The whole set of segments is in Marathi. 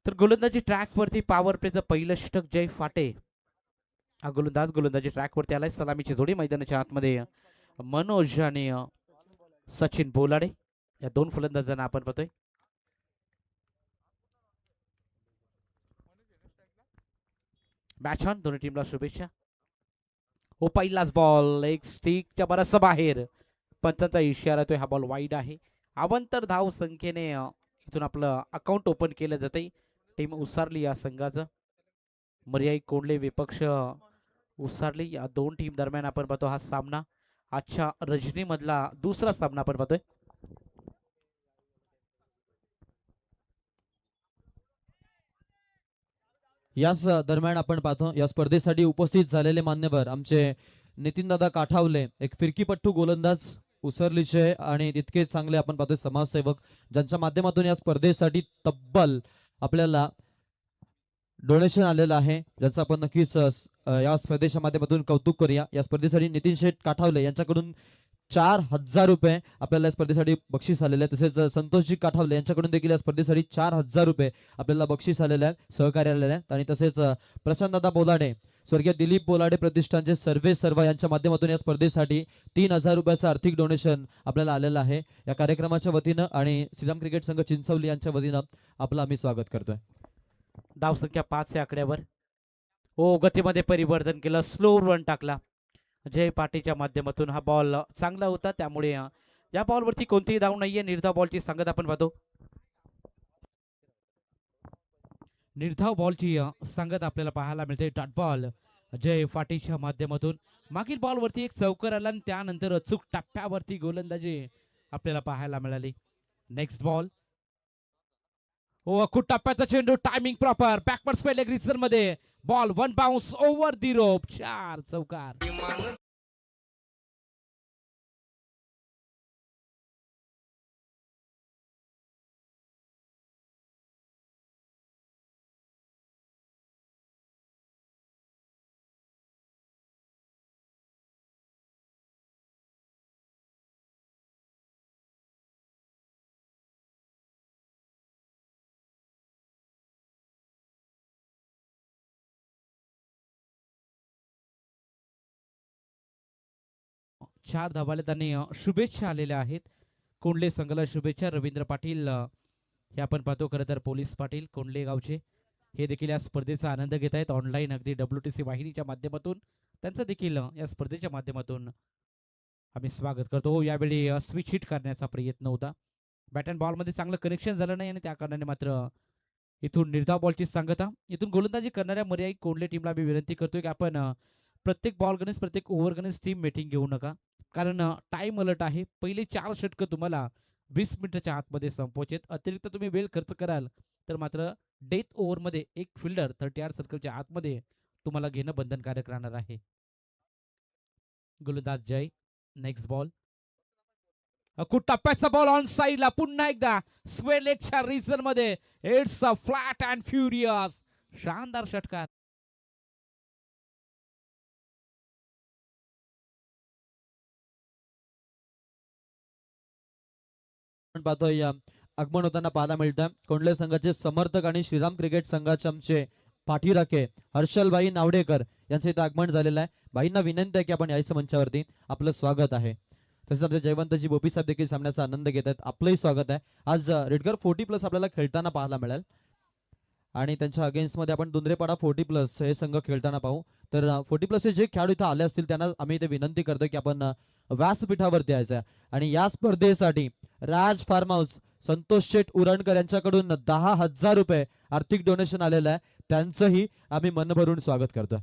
तर गोलंदाजी ट्रॅक वरती पॉवर प्लेचं पहिलं षटक जय फाटे हा गोलंदाजी ट्रॅक वरती आलाय. सलामीची जोडी मैदानाच्या आतमध्ये मनोज आणि सचिन बोलाडे या दोन फलंदाजांना आपण पाहतोय. मॅच ऑन, दोन्ही टीमला शुभेच्छा. हो पहिलाच बॉल एक स्टिकच्या बराचसा बाहेर, पंचांचा इशारा येतोय, हा बॉल वाईड आहे. अवंतर धाव संख्येने इथून आपलं अकाउंट ओपन केलं जाते. टीम उसारली या संघाचं, मर्याई कोंडले विपक्ष उसारली. या दोन टीम दरम्यान आपण पाहतो हा सामना, आजच्या रजनी मधला दुसरा सामना आपण पाहतोय. याच दरम्यान आपण पाहतो या स्पर्धेसाठी उपस्थित झालेले मान्यवर आमचे नितीनदादा काठावले, एक फिरकीपट्टू गोलंदाज उसरलीचे आणि तितके चांगले आपण पाहतोय समाजसेवक, ज्यांच्या माध्यमातून या स्पर्धेसाठी तब्बल आपल्याला डोनेशन आलेलं आहे, ज्याचं आपण नक्कीच या स्पर्धेच्या माध्यमातून कौतुक करूया. या स्पर्धेसाठी नितीन शेठ काठावले यांच्याकडून 4,000 रुपये आपल्याला या स्पर्धेसाठी बक्षीस आलेले आहे. तसेच संतोषजी काठावले यांच्याकडून देखील या स्पर्धेसाठी 4,000 रुपये आपल्याला बक्षीस आलेले आहे, सहकार्य आलेले आहे. आणि तसेच प्रशांतदादा बोलाडे, स्वर्गीय दिलीप बोलाडे प्रतिष्ठानचे सर्व यांच्या माध्यमातून या स्पर्धेसाठी 3,000 रुपयाचं आर्थिक डोनेशन आपल्याला आलेलं आहे. या कार्यक्रमाच्या वतीनं आणि श्रीराम क्रिकेट संघ चिंचवली यांच्या वतीनं आपलं आम्ही स्वागत करतोय. धावसंख्या 5 या आकड्यावर. हो गतीमध्ये परिवर्तन केलं, स्लो रन टाकला जय पाटीच्या माध्यमातून. हा बॉल चांगला होता, त्यामुळे या बॉलवरती कोणतीही धाव नाहीये. निर्धाव बॉलची सांगत आपण पाहतो. निर्धाव बॉलची सांगत आपल्याला पाहायला मिळते. डॉट बॉल जय फाटीच्या माध्यमातून. मागील बॉलवरती एक चौकर आला आणि त्यानंतर अचूक टप्प्यावरती गोलंदाजी आपल्याला पाहायला मिळाली. नेक्स्ट बॉल, हो अखूट टप्प्याचा चेंडू, timing proper, backward square leg मध्ये ball, one bounce over the rope, 4 चौकार. चार धावाले त्यांनी शुभेच्छा आलेल्या आहेत. कोंडले संघाला शुभेच्छा. रवींद्र पाटील हे आपण पाहतो, खरं तर पोलीस पाटील कोंडले गावचे, हे देखील या स्पर्धेचा आनंद घेत आहेत ऑनलाईन, अगदी WTC वाहिनीच्या माध्यमातून. त्यांचं देखील या स्पर्धेच्या माध्यमातून आम्ही स्वागत करतो. हो यावेळी स्विच हिट करण्याचा प्रयत्न होता, बॅट अँड बॉलमध्ये चांगलं कनेक्शन झालं नाही आणि त्या कारणाने मात्र इथून निर्धाव बॉलची सांगता. इथून गोलंदाजी करणाऱ्या मर्याई कोंडले टीमला मी विनंती करतोय की आपण प्रत्येक बॉल गणेश, प्रत्येक ओव्हर गणेश टीम मीटिंग घेऊ नका, कारण टाइम अलर्ट आहे. पहिले 4 षटकं तुम्हाला 20 मिनिटाच्या आतमध्ये संपवायचे. अतिरिक्त तुम्ही वेळ खर्च कराल तर मात्र डेथ ओव्हरमध्ये एक फिल्डर 38 सर्कलच्या आतमध्ये तुम्हाला घेणं बंधनकारक राहणार आहे. गोलंदाज जय. नेक्स्ट बॉल, खूप टप्प्याचा बॉल ऑन साईडला, पुन्हा एकदा स्क्वेअर लेगच्या रिझन मध्ये. It's a flat and furious, शानदार षटकार. आपण पाहतोय आगमन होताना पाहायला मिळतं कोंडले संघाचे समर्थक आणि श्रीराम क्रिकेट संघाचे आमचे पाठीराखे हर्षलभाई नावडेकर यांचं इथं आगमन झालेलं आहे. भाईंना विनंती आहे की आपण यायचं मंचावरती, आपलं स्वागत आहे. तसेच आपले जयवंतजी बोपी साहेब देखील सामन्याचा आनंद घेत आहेत, आपलंही स्वागत आहे. आज रेडगर 40+ आपल्याला खेळताना पाहायला मिळेल आणि त्यांच्या अगेन्स्ट मध्ये आपण दुंद्रेपाडा 40+ हे संघ खेळताना पाहू. तर 40+ जे खेळाडू इथं आले असतील त्यांना आम्ही इथे विनंती करतो की आपण व्यासपीठावरती यायचं आहे. आणि या स्पर्धेसाठी राज फार्म हाऊस संतोष शेठ उरणकर यांच्याकडून 10,000 रुपये आर्थिक डोनेशन आलेलं आहे, त्यांचंही आम्ही मन भरून स्वागत करतो.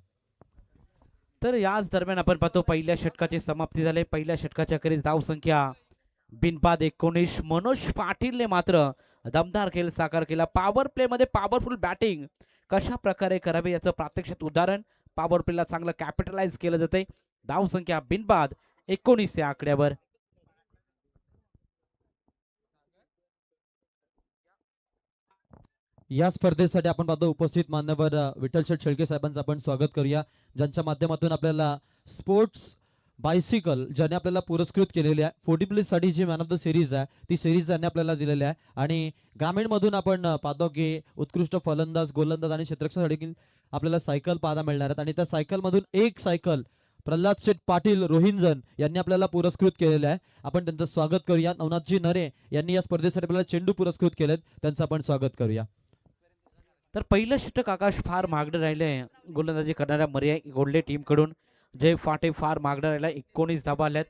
तर याच दरम्यान आपण पाहतो पहिल्या षटकाची समाप्ती झाली. पहिल्या षटकाच्या अखेरीस धाव संख्या बिनबाद 19. मनोज पाटीलने मात्र दमदार खेळ साकार केला. पॉवर प्ले मध्ये पॉवरफुल बॅटिंग कशा प्रकारे करावे याचं प्रात्यक्षिक उदाहरण. पॉवर प्लेला चांगलं कॅपिटलाइज केलं जाते. धाव संख्या बिनबाद 19 या आकड्यावर. या स्पर्धेसाठी आपण पाहतो उपस्थित मान्यवर विठ्ठल शेठ शेळके साहेबांचं आपण स्वागत करूया, ज्यांच्या माध्यमातून आपल्याला स्पोर्ट्स बायसिकल ज्याने आपल्याला पुरस्कृत केलेली आहे. 40 प्लस साठी जी मॅन ऑफ द सिरीज आहे ती सिरीज त्यांनी आपल्याला दिलेली आहे. आणि ग्रामीण मधून आपण पाहतो की उत्कृष्ट फलंदाज, गोलंदाज आणि क्षेत्ररक्षणासाठी आपल्याला सायकल पाहायला मिळणार आहेत. आणि त्या सायकल मधून एक सायकल प्रल्हाद शेठ पाटील रोहिंजन यांनी आपल्याला पुरस्कृत केलेले आहे. आपण त्यांचं स्वागत करूया. नवनाथजी नरे यांनी या स्पर्धेसाठी आपल्याला चेंडू पुरस्कृत केलेत, त्यांचं आपण स्वागत करूया. तर पहिलं षटक आकाश फार मागणं राहिलंय गोलंदाजी करणाऱ्या मर्या गोल्डे टीम कडून. जय फाटे फार मागणं राहिला, 19 धाबा आल्यात.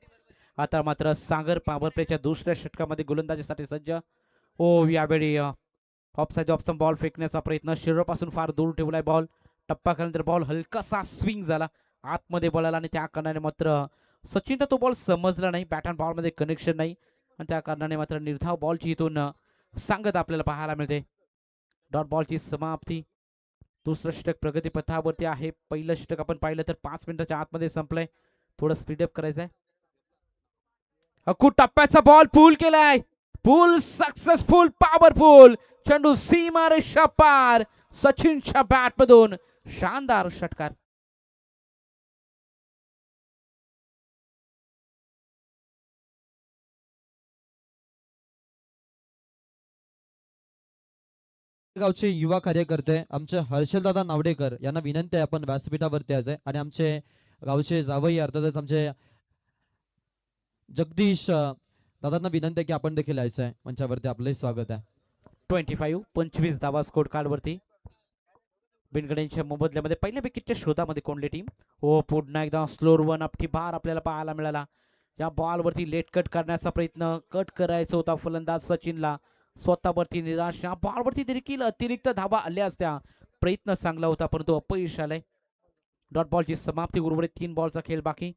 आता मात्र सागर पॉवर प्लेच्या दुसऱ्या षटकामध्ये गोलंदाजीसाठी सज्ज. ओ यावेळी ऑफसाइड ऑफचा बॉल फेकण्याचा प्रयत्न, शरीरापासून फार दूर ठेवलाय बॉल. टप्पा केल्यानंतर बॉल हलकासा स्विंग झाला आतमध्ये बॉलाला, आणि त्या कारणाने मात्र सचिनला तो बॉल समजला नाही. बॅट अँड बॉल मध्ये कनेक्शन नाही, आणि त्या कारणाने मात्र निर्धाव बॉलची इथून सांगत आपल्याला पाहायला मिळते. डॉट बॉलची समाप्ती. दुसरं षटक प्रगतीपथावरती आहे. पहिलं षटक आपण पाहिलं तर 5 मिनिटाच्या आतमध्ये संपलंय. थोडं स्पीडअप करायचंय. अकू टप्प्याचा बॉल पूल केलाय, पूल सक्सेसफुल, पॉवरफुल चेंडू सीमारेषा पार. सचिनच्या बॅट मधून शानदार षटकार. गावचे युवा कार्यकर्ते आमचे हर्षलदादा नावडेकर यांना विनंती आहे आपण व्यासपीठावरती यायचंय. आणि आमचे गावचे जावई अर्थातच आमचे जगदीश दादांना विनंती आहे की आपण देखील यायचंय मंचावरती. आपलंही स्वागत आहे. 25 धावा स्कोर कार्ड वरती. बिनगड्यांच्या मोबदल्यामध्ये पहिल्या विकेटच्या शोधामध्ये कोणली टीम. हो, पुन्हा एकदा स्लोअर वन अप बार आपल्याला पाहायला मिळाला. या बॉल वरती लेट कट करण्याचा प्रयत्न, कट करायचा होता फलंदाज सचिनला, स्वतःवरती निराश. या बॉल वरती देखील अतिरिक्त धावा आल्या असत्या, प्रयत्न चांगला होता परंतु अपयश आलंय. डॉट बॉलची समाप्ती. उर्वरित 3 बॉलचा खेळ बाकी.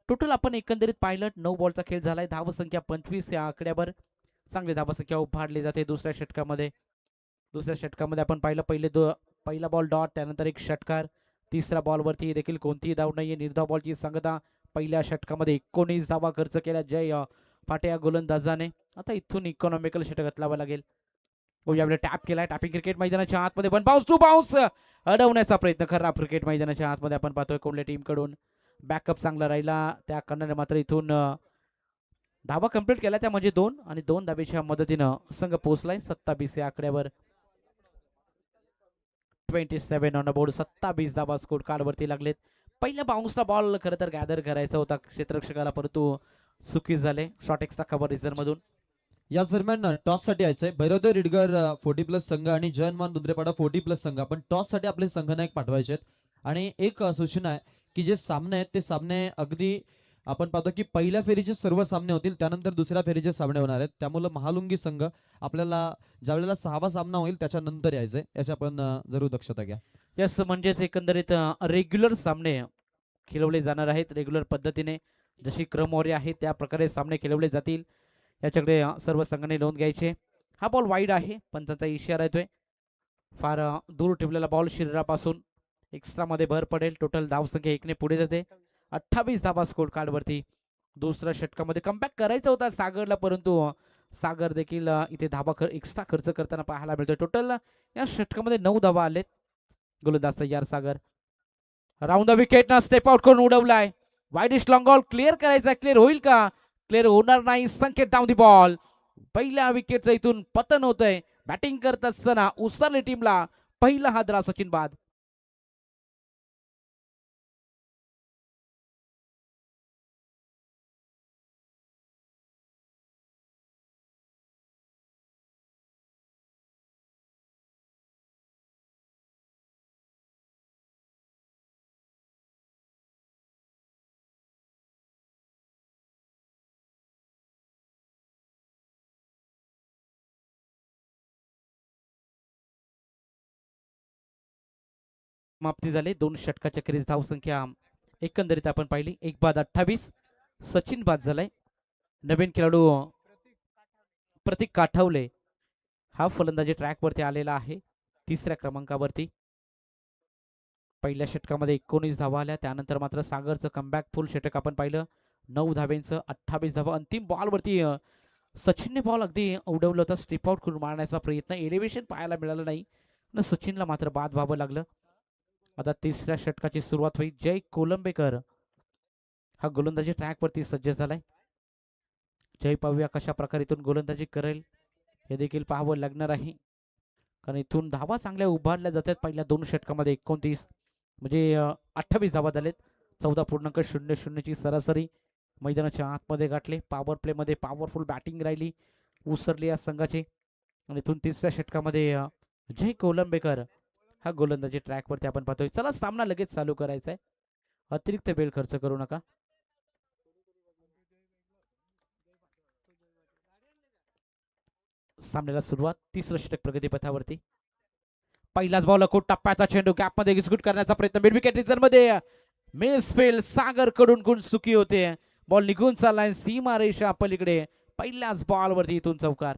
टोटल आपण एकंदरीत पाहिलं 9 बॉलचा खेळ झालाय. धावसंख्या 25 या आकड्यावर चांगली धावसंख्या उभारली जाते दुसऱ्या षटकामध्ये. दुसऱ्या षटकामध्ये आपण पाहिलं पहिला बॉल डॉट, त्यानंतर एक षटकार. तिसऱ्या बॉलवरती देखील कोणतीही धाव नाहीये. निर्धाव बॉलची संगता. पहिल्या षटकामध्ये 19 धावा खर्च केल्या जय फाटे या गोलंदाजाने. आता इथून इकॉनॉमिकल षटक घातलावा लागेल. यावेळी टॅप केलाय. टॅपिंग क्रिकेट मैदानाच्या आतमध्ये वन बाउन्स टू बाउन्स अडवण्याचा प्रयत्न. खराब क्रिकेट मैदानाच्या आतमध्ये आपण पाहतोय कोणत्या टीम कडून. बॅकअप चांगला राहिला, त्या कारणाने मात्र इथून धावा कंप्लीट केल्या त्या म्हणजे 2, आणि 2 धावेच्या मदतीनं संघ पोहोचलाय 27 या आकड्यावर. 27 ऑन बोर्ड. 27 धावा स्कोर कार्ड वरती लागलेत. पहिल्या बाउन्सला बॉल खरं तर गॅदर करायचा होता क्षेत्ररक्षकाला, परंतु चुकी झाले शॉर्ट एक्स्ट्रा कव्हर रिझन मधून. याच दरम्यान टॉस साठी यायचंय. भैरवदेव रिडगर 40 प्लस संघ आणि जयनमान दुधरेपाडा 40 प्लस संघ. आपण टॉस साठी आपले संघनायक पाठवायचे आहेत. आणि एक सूचना आहे की जे सामने आहेत ते सामने अगदी आपण पाहतो की पहिल्या फेरीचे सर्व सामने होतील, त्यानंतर दुसऱ्या फेरीचे सामने होणार आहेत. त्यामुळे महालुंगी संघ आपल्याला ज्यावेळेला 6वा सामना होईल त्याच्यानंतर यायचंय, याची आपण जरूर दक्षता घ्या. यस, म्हणजेच एकंदरीत रेग्युलर सामने खेळवले जाणार आहेत. रेग्युलर पद्धतीने जशी क्रमवारी आहे त्या प्रकारे सामने खेळवले जातील. याच्याकडे सर्व संघाने नोंद घ्यायचे. हा बॉल वाईड आहे, पंचांचा इशारा येतोय. फार दूर ठेवलेला बॉल शरीरापासून एक्स्ट्रा मध्ये भर पडेल. टोटल धावसंख्या 1 ने पुढे जाते. 28 धावा स्कोर कार्ड वरती. दुसऱ्या षटकामध्ये कमबॅक करायचा होता सागरला, परंतु सागर देखील इथे धावा एक्स्ट्रा खर्च करताना पाहायला मिळतोय. टोटल या षटकामध्ये 9 धावा आलेत. गोलंदाज तयार सागर. राऊंड द विकेट ना स्टेप आउट करून उडवलाय. वाईडिश लॉंग बॉल क्लिअर करायचा. क्लिअर होईल का? क्लिअर होणार नाही. संकेत डाऊन दी बॉल. पहिल्या विकेटचं इथून पतन होतंय. बॅटिंग करत असताना उसरली टीमला पहिला हादरा सचिन बाद. समाप्ती झाली. 2 षटकाच्या खेरीज धावसंख्या एकंदरीत आपण पाहिली 1 बाद 28. सचिन बाद झालाय. नवीन खेळाडू प्रतीक काठवले हा फलंदाजी ट्रॅक वरती आलेला आहे 3ऱ्या क्रमांकावरती. पहिल्या षटकामध्ये 19 धावा आल्या. त्यानंतर मात्र सागरचं कमबॅक फुल षटक आपण पाहिलं 9 धावेंचं 28 धावा. अंतिम बॉल वरती सचिनने बॉल अगदी उडवलं होतं. स्ट्रिप आउट करून मारण्याचा प्रयत्न, एलिव्हेशन पाहायला मिळालं नाही, सचिनला मात्र बाद व्हावं लागलं. आता 3ऱ्या षटकाची सुरुवात होईल. जय कोलंबेकर हा गोलंदाजी ट्रॅक वरती सज्ज झालाय. जय पाहूया कशा प्रकारे इथून गोलंदाजी करेल हे देखील पाहावं लागणार आहे. कारण इथून धावा चांगल्या उभारल्या जातात. पहिल्या 2 षटकामध्ये 29 म्हणजे 28 धावा झालेत. 14.00 ची सरासरी मैदानाच्या आतमध्ये गाठले. पॉवर प्ले मध्ये पॉवरफुल बॅटिंग राहिली उसरली या संघाची. आणि इथून तिसऱ्या षटकामध्ये जय कोलंबेकर हा गोलंदाजी ट्रॅकवरती आपण पाहतोय. चला सामना लगेच चालू करायचा आहे. अतिरिक्त वेळ खर्च करू नका. सामन्याला सुरुवात. तिसरं षटक प्रगतीपथावरती. पहिलाच बॉल अकोट टप्प्याचा चेंडू गॅपमध्ये एक्झिक्यूट करण्याचा प्रयत्न मिड विकेट रिझन मध्ये मिसफील्ड सागर कडून गुण चुकी होते. बॉल निघून चाललाय सीमा रेषा पलीकडे. पहिल्याच बॉल वरती इथून चौकार.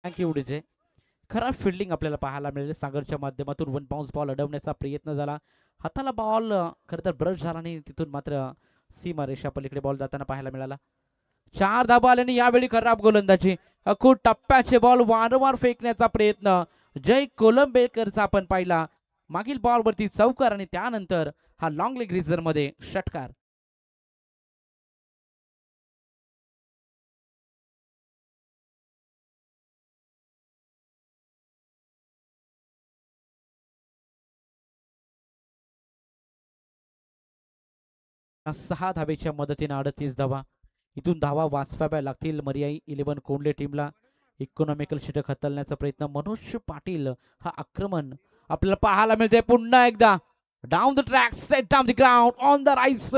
थँक्यू विजय. खराब फिल्डिंग आपल्याला पाहायला मिळेल. सागरच्या माध्यमातून 1 बाउन्स बॉल अडवण्याचा प्रयत्न झाला. हाताला बॉल खरं तर ब्रश झाला नाही. तिथून मात्र सीमा रेषा पलीकडे बॉल जाताना पाहायला मिळाला. 4 धाबा आल्याने यावेळी खराब गोलंदाजी. अकूट टप्प्याचे बॉल वारंवार फेकण्याचा प्रयत्न जय कोलंबेकरचा आपण पाहिला. मागील बॉल वरती चौकार आणि त्यानंतर हा लॉंग लेग रिझर मध्ये षटकार. सहा धावेच्या मदतीने 38 धावा. इथून धावा वाचवाव्या लागतील मर्याई 11 कोंडले टीमला. इकॉनॉमिकल षटक हाताळण्याचा प्रयत्न मनोज पाटील. हा आक्रमण आपल्याला पाहायला मिळते पुन्हा एकदा. Down the track straight down the ground on the rice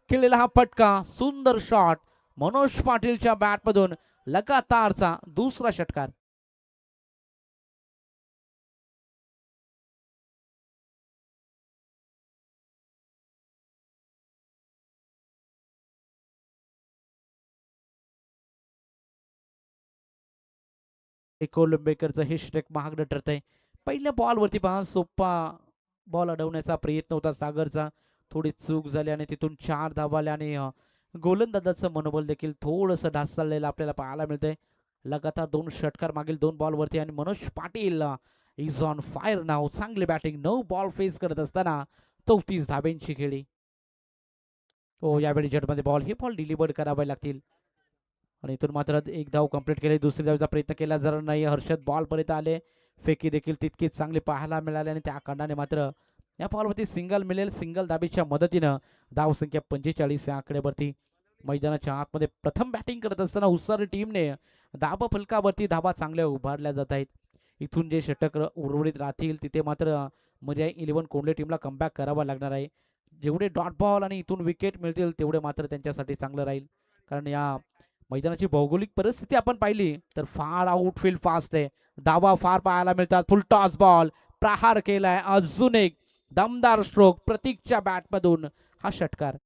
केलेला हा फटका. सुंदर शॉट मनोज पाटीलच्या बॅटमधून. लगातारचा दुसरा षटकार. कोलंबेकरचं हे षटक महागडं ठरत आहे. पहिल्या बॉलवरती पहा सोपा बॉल अडवण्याचा प्रयत्न होता सागरचा. थोडी चूक झाली आणि तिथून 4 धावा आल्या आणि गोलंदाजाचं मनोबल देखील थोडंसं ढासळलेलं आपल्याला पाहायला मिळतंय. लगातार 2 षटकार मागील 2 बॉलवरती आणि Manoj Patil is on fire नाव. चांगली बॅटिंग 9 बॉल फेस करत असताना 34 धाब्यांची खेळी. हो यावेळी जटमध्ये बॉल हे बॉल डिलिव्हर्ड करावे लागतील. आणि इथून मात्र एक धाव कंप्लीट केली. दुसरी धावचा प्रयत्न केला जर नाही. हर्षद बॉल पर्यंत आले. फेकी देखील तितकीच चांगली पाहायला मिळाली आणि त्या खंडाने मात्र या बॉलवरती सिंगल मिळेल. सिंगल धाबीच्या मदतीनं धाव संख्या 45 या आकड्यावरती. मैदानाच्या आतमध्ये प्रथम बॅटिंग करत असताना उसर टीमने धाबा फलकावरती धाबा चांगल्या उभारल्या जात आहेत. इथून जे षटक उर्वरित राहतील तिथे मात्र मर्याई 11 कोंडले टीमला कमबॅक करावा लागणार आहे. जेवढे डॉट बॉल आणि इथून विकेट मिळतील तेवढे मात्र त्यांच्यासाठी चांगलं राहील. कारण या मैदानाची भौगोलिक परिस्थिती आपण पाहिली तर फार आउटफील्ड फास्ट आहे. धावा फार पाहायला मिळतात. फुल टॉस बॉल प्रहार केलाय. अजून एक दमदार स्ट्रोक प्रतीकच्या बॅटमधून हा षटकार.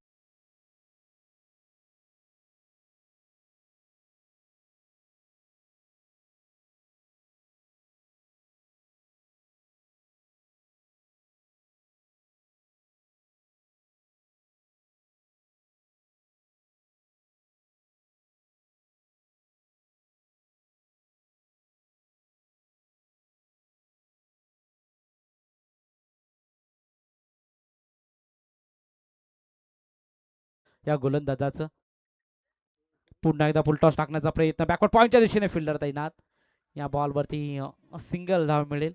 या गोलंदाजाचं पुन्हा एकदा फुलटॉस टाकण्याचा प्रयत्न. बॅकवर्ड पॉईंटच्या दिशेने फिल्डर तैनात. या बॉलवरती सिंगल धाव मिळेल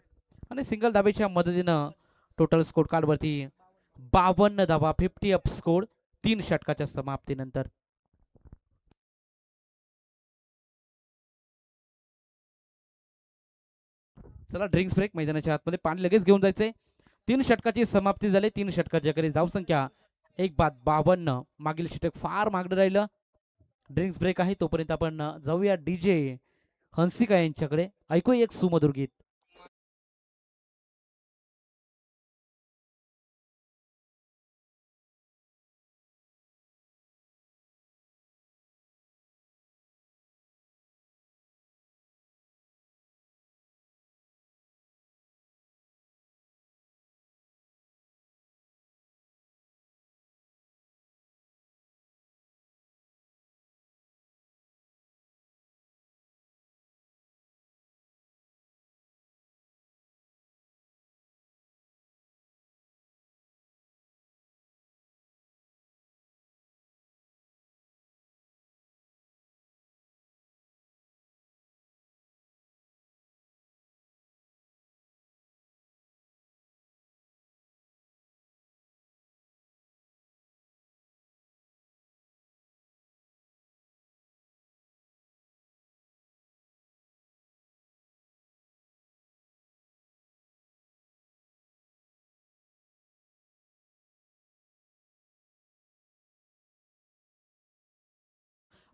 आणि सिंगल धावेच्या मदतीनं टोटल स्कोर कार्ड वरती 52 धावा. 50 अप स्कोर 3 षटकाच्या समाप्तीनंतर. चला ड्रिंक्स ब्रेक. मैदानाच्या आतमध्ये पाणी लगेच घेऊन जायचंय. 3 षटकाची समाप्ती झाली. 3 षटकाच्या करी धाव संख्या 1 बाद 52. मागील षटक फार मागणं राहिलं. ड्रिंक्स ब्रेक आहे तोपर्यंत आपण जाऊया डीजे हंसिका यांच्याकडे. ऐकू एक सुमधुर गीत.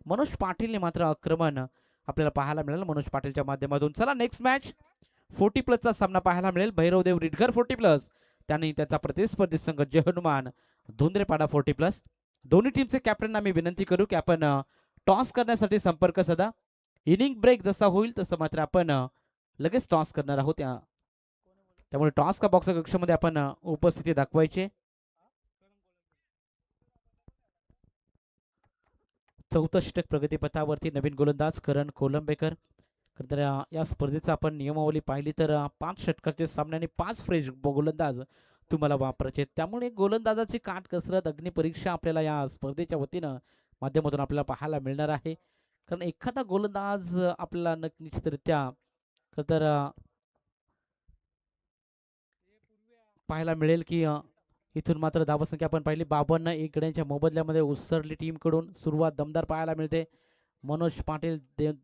मनोज पाटीलने मात्र आक्रमण आपल्याला पाहायला मिळेल मनोज पाटीलच्या माध्यमातून. चला नेक्स्ट मॅच 40+ सामना पाहायला मिळेल. भैरवदेव रिटघर 40+, त्यांनी त्याचा प्रतिस्पर्धी संघ जय हनुमान धुंद्रेपाडा 40+. दोन्ही टीमचे कॅप्टनना मी विनंती करू की आपण टॉस करण्यासाठी संपर्क साधा. इनिंग ब्रेक जसा होईल तसं मात्र आपण लगेच टॉस करणार आहोत. त्यामुळे टॉस का बॉक्स कक्षामध्ये आपण उपस्थिती दाखवायची. चौथं षटक प्रगतीपथावरती नवीन गोलंदाज करण कोलंबेकर. तर या स्पर्धेचा आपण नियमावली पाहिली तर 5 षटकाचे सामन्याने 5 फ्रेश गोलंदाज तुम्हाला वापरायचे. त्यामुळे गोलंदाजाची काट कसरत अग्निपरीक्षा आपल्याला या स्पर्धेच्या वतीनं माध्यमातून आपल्याला पाहायला मिळणार आहे. कारण एखादा गोलंदाज आपल्याला निश्चितरित्या तर पाहायला मिळेल की इथून मात्र धावसंख्या आपण पाहिली 52. 1 गड्यांच्या मोबदल्यामध्ये उसरली टीमकडून सुरुवात दमदार पाहायला मिळते. मनोज पाटील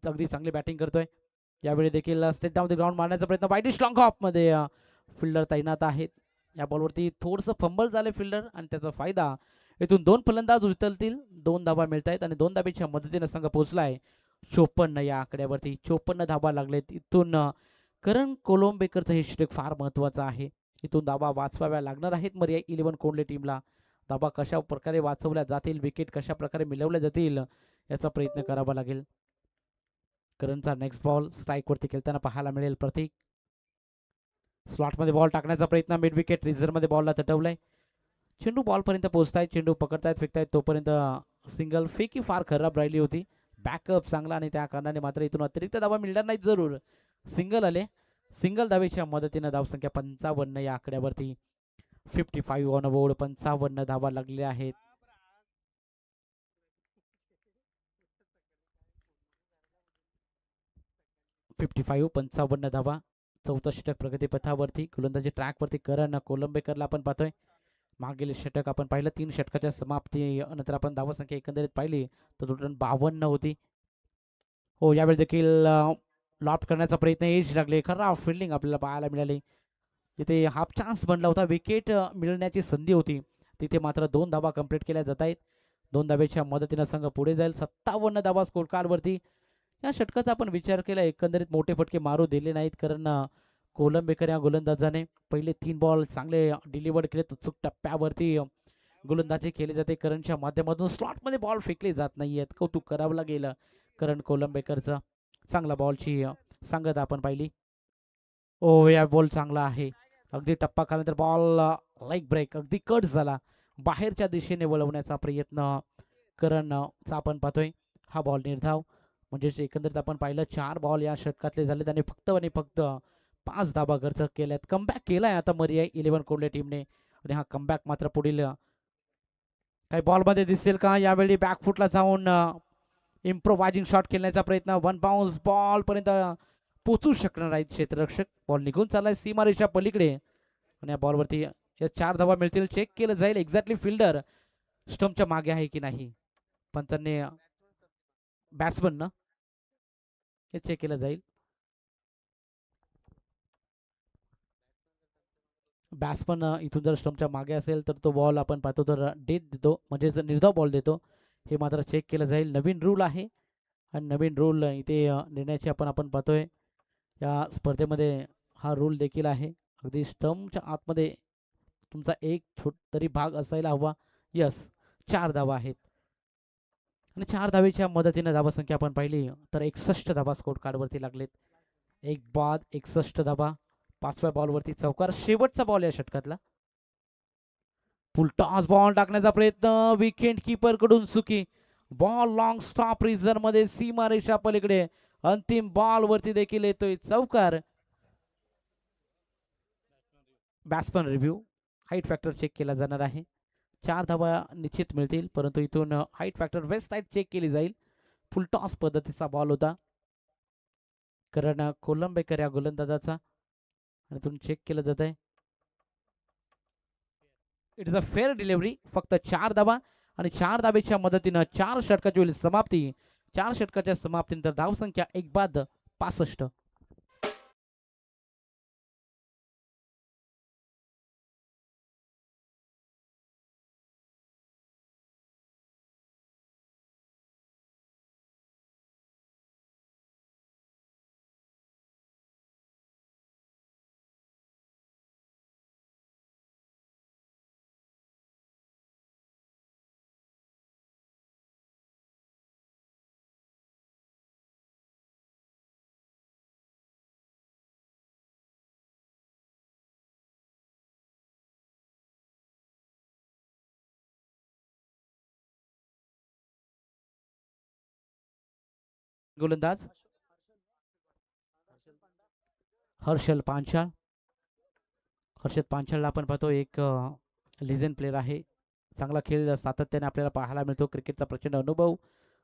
अगदी चांगली बॅटिंग करतोय. यावेळी देखील स्टेट डाऊन द ग्राउंड मारण्याचा प्रयत्न वाईडिश लॉंग ऑफ मध्ये फिल्डर तैनात आहेत. या बॉलवरती थोडंसं फंबल झाले फिल्डर आणि त्याचा फायदा इथून 2 फलंदाज उचलतील. 2 धाबा मिळत आहेत आणि 2 धाब्याच्या मदतीने संघ पोहोचलाय 54. या आकड्यावरती 54 धाबा लागलेत. इथून करण कोलंबेकरचं हे षटक फार महत्वाचं आहे. इथून धाबा वाचवाव्या लागणार आहेत मर्याय 11 कोंडले टीमला. धाबा कशा प्रकारे वाचवल्या जातील, विकेट कशा प्रकारे मिळवल्या जातील याचा प्रयत्न करावा लागेल. करणचा नेक्स्ट बॉल स्ट्राईक वरती खेळताना पाहायला मिळेल. प्रतीक स्लॉटमध्ये बॉल टाकण्याचा प्रयत्न, मिड विकेट रिझर्व्हमध्ये बॉलला तटवलाय. चेंडू बॉलपर्यंत पोहोचतायत, चेंडू पकडतायत, फेकतायत तोपर्यंत सिंगल फेकी फार खराब राहिली होती. बॅकअप चांगला आणि त्या कारणाने मात्र इथून अतिरिक्त धावा मिळणार नाहीत. जरूर सिंगल आले. सिंगल धावेच्या मदतीने धावसंख्या 55 या आकड्यावरती 55 ऑन बोर्ड. 55 धावा लागलेल्या आहेत. फिफ्टी 55 धावा. चौथा षटक प्रगतीपथावरती गोलंदाजी ट्रॅकवरती करण कोलंबेकरला आपण पाहतोय. मागील षटक आपण पाहिलं 3 षटकाच्या समाप्ती नंतर आपण धावसंख्या एकंदरीत पाहिली तर टोटल 52 होती. हो यावेळी देखील लॉफ्ट करण्याचा प्रयत्न एज लागले. खराब फिल्डिंग आपल्याला पाहायला मिळाली. तिथे हाफ चान्स बनला होता, विकेट मिळण्याची संधी होती. तिथे मात्र 2 धावा कंप्लीट केल्या जात आहेत. 2 धावेच्या मदतीनं संघ पुढे जाईल. 57 धावा स्कोर कार्डवरती. या षटकाचा आपण विचार केला एकंदरीत मोठे फटके मारू दिले नाहीत कारण कोलंबेकर या गोलंदाजाने पहिले 3 बॉल चांगले डिलिव्हर्ड केले. चुक टप्प्यावरती गोलंदाजी केली जाते करणच्या माध्यमातून. स्लॉटमध्ये बॉल फेकले जात नाहीयेत. कौतुक करावं लागेल करण कोलंबेकरचं. चांगला बॉलची सांगत आपण पाहिली. ओ या बॉल चांगला आहे. अगदी टप्पा खाल्यानंतर बॉल लाईक ब्रेक अगदी कट झाला. बाहेरच्या दिशेने वळवण्याचा प्रयत्न करणचा आपण पाहतोय. हा बॉल निर्धाव. म्हणजे एकंदरीत आपण पाहिलं 4 बॉल या षटकातले झालेत आणि फक्त 5 धाबा खर्च केल्यात. कमबॅक केलाय आता मर्याय 11 कोंडले टीमने आणि हा कमबॅक मात्र पुढील काही बॉलमध्ये दिसेल का. यावेळी बॅकफुटला जाऊन इम्प्रोवायझिंग शॉट खेळण्याचा प्रयत्न. 1 बाउन्स बॉल पर्यंत पोचू शकणार आहेत क्षेत्ररक्षक. बॉल निघून चाललाय सीमारेषा पलीकडे आणि या बॉलवरती या 4 धावा मिळतील. चेक केलं जाईल एक्झॅक्टली फिल्डर स्टंपच्या मागे आहे की नाही. पंचांनी बॅट्समन ना हे चेक केलं जाईल. बॅट्समन इथून जर स्टंपच्या मागे असेल तर तो बॉल आपण पाहतो तर डेट देतो म्हणजे जर निर्धाव बॉल देतो. हे मात्र चेक केलं जाईल. नवीन रूल आहे आणि नवीन रूल इथे नेण्याची आपण पाहतोय या स्पर्धेमध्ये. हा रूल देखील आहे. अगदी स्टंपच्या आतमध्ये तुमचा एक तरी भाग असायला हवा. यस 4 धावा आहेत आणि 4 धावेच्या मदतीने धावासंख्या आपण पाहिली तर 61 धावा स्कोर कार्डवरती लागलेत. एक बाद 61 धावा. 5व्या बॉलवरती चौकार. शेवटचा बॉल या षटकातला. फुल टॉस बॉल टाकण्याचा प्रयत्न विकेट किपर कडून चुकी. बॉल लॉंग स्टॉप रिझर्व मध्ये सीमारेषा पलीकडे. अंतिम बॉल वरती देखील येतोय चौकार. Batsman review height factor check केला जाणार आहे. 4 धावा निश्चित मिळतील परंतु इथून height factor waist side check केली जाईल. फुल टॉस पद्धतीचा बॉल होता कारण कोलंबेकर या गोलंदाजाचा आणि इथून चेक केलं जात आहे. It is a fair delivery. फक्त 4 धावा आणि 4 धावेच्या मदतीनं 4 षटकाची होईल समाप्ती. 4 षटकाच्या समाप्तीनंतर धावसंख्या 1 बाद 65. गोलंदाज हर्षल पांचाळ. हर्षद पांचाळला आपण पाहतो एक लिजन प्लेअर आहे. चांगला खेळ सातत्याने आपल्याला पाहायला मिळतो. क्रिकेटचा प्रचंड अनुभव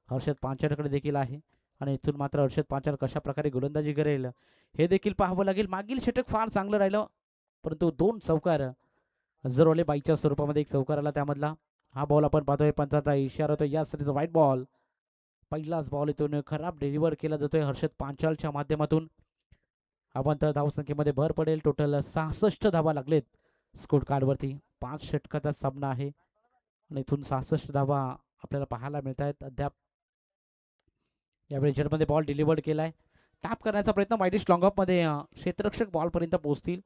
हर्षद पांचाळकडे देखील आहे आणि इथून मात्र हर्षद पांचाळ कशा प्रकारे गोलंदाजी करेल हे देखील पाहावं लागेल. मागील षटक फार चांगलं राहिलं परंतु 2 चौकार जरवले बाईच्या स्वरूपामध्ये एक चौकार आला त्यामधला. हा बॉल आपण पाहतोय पंचाचा इशारा होतो यासाठीचा व्हाईट बॉल. पहिलाच बॉल इथून खराब डिलिव्हर केला जातोय हर्षद पांचाळच्या माध्यमातून. अवांतर धावसंख्येमध्ये भर पडेल. टोटल 66 धावा लागलेत स्कोर कार्डवरती. 5 षटकाचा सामना आहे आणि इथून 66 धावा आपल्याला पाहायला मिळत आहेत. अद्याप यावेळी जडमध्ये बॉल डिलिव्हर्ड केलाय. टॅप करण्याचा प्रयत्न वाईडिश लॉंग ऑफ मध्ये क्षेत्ररक्षक बॉलपर्यंत पोहोचतील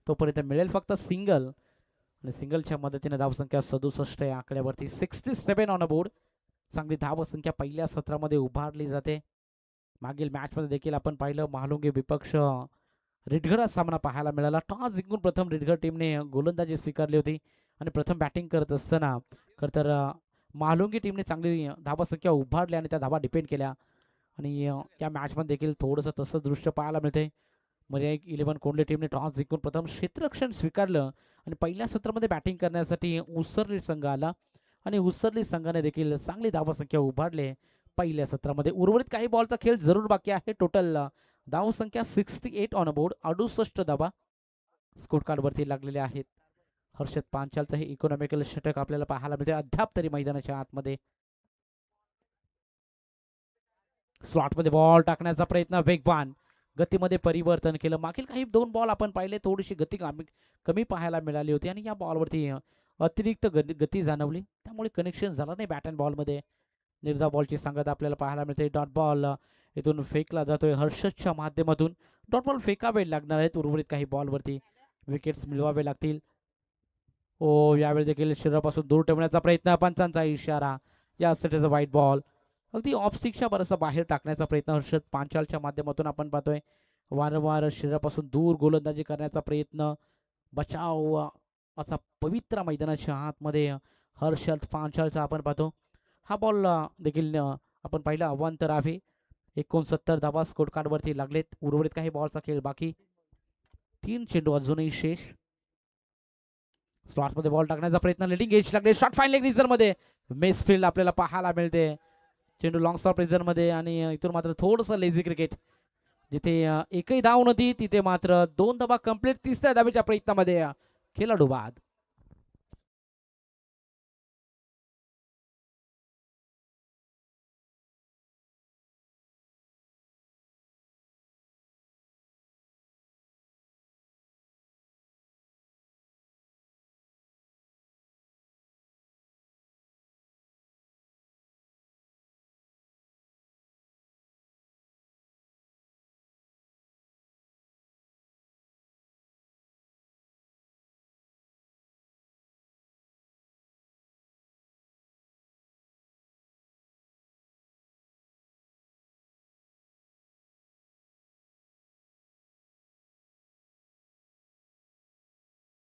तोपर्यंत मिळेल फक्त सिंगल आणि सिंगलच्या मदतीने धावसंख्या 67 या आकड्यावरती. 67 ऑन अ बोर्ड. चांगली धावसंख्या पहिल्या सत्रामध्ये उभारली जाते. मागील मॅचमध्ये देखील आपण पाहिलं महालुंगी विपक्ष रिडघर सामना पाहायला मिळाला. टॉस जिंकून प्रथम रिडघर टीमने गोलंदाजी स्वीकारली होती आणि प्रथम बॅटिंग करत असताना खरं तर महालुंगी टीमने चांगली धावसंख्या उभारली आणि त्या धावा डिपेंड केल्या आणि या मॅचमध्ये देखील थोडंसं तसंच दृश्य पाहायला मिळते. मर्यादित 11 कोंडले टीमने टॉस जिंकून प्रथम क्षेत्ररक्षण स्वीकारलं आणि पहिल्या सत्रामध्ये बॅटिंग करण्यासाठी उसरली संघ आला आणि उसरली संघाने देखील चांगली धावसंख्या उभारली पहिल्या सत्रामध्ये. उर्वरित काही बॉलचा खेळ जरूर बाकी आहे. टोटल धावसंख्या 68 ऑन बोर्ड. 68 धावा स्कोर कार्डवरती लागलेले आहेत. हर्षद पांचाळचं हे इकॉनॉमिकल षटक आपल्याला पाहायला मिळते अद्याप तरी मैदानाच्या आतमध्ये. स्लॉटमध्ये बॉल टाकण्याचा प्रयत्न वेगवान गतीमध्ये परिवर्तन केलं. मागील काही 2 बॉल आपण पाहिले थोडीशी गती कमी पाहायला मिळाली होती आणि या बॉलवरती अतिरिक्त गती जाणवली त्यामुळे कनेक्शन झालं नाही बॅट अँड बॉलमध्ये. निर्धाव बॉलची सांगत आपल्याला पाहायला मिळते. डॉट बॉल इथून फेकला जातोय हर्षदच्या माध्यमातून. डॉट बॉल फेकावे लागणार आहेत. उर्वरित काही बॉलवरती विकेट्स मिळवावे लागतील. ओ यावेळी देखील शरीरापासून दूर ठेवण्याचा प्रयत्न. पंचांचा इशारा यासाठीचा व्हाईट बॉल. अगदी ऑफ स्टिकच्या बरंचसं बाहेर टाकण्याचा प्रयत्न हर्षद पांचाळच्या माध्यमातून आपण पाहतोय. वारंवार शरीरापासून दूर गोलंदाजी करण्याचा प्रयत्न. बचाव असा पवित्र मैदानाच्या आतमध्ये हर्षद पांचाळचा आपण पाहतो. हा बॉल देखील आपण पाहिलं अवांतर आहे. 69 धावा स्कोर कार्डवरती लागलेत. उर्वरित काही बॉलचा खेळ बाकी. 3 चेंडू अजूनही शेष. स्लॉटमध्ये बॉल टाकण्याचा प्रयत्न. लेटिंग एज लागले. शॉट फाईन लेग रिझर मध्ये मेसफिल्ड आपल्याला पाहायला मिळते. चेंडू लॉंग स्टॉप रिझर मध्ये आणि इथून मात्र थोडंसं लेझी क्रिकेट. जिथे एकही धाव नव्हती तिथे मात्र 2 धावा कंप्लीट. तिसऱ्या धावेच्या प्रयत्नामध्ये खेळाडू बाद.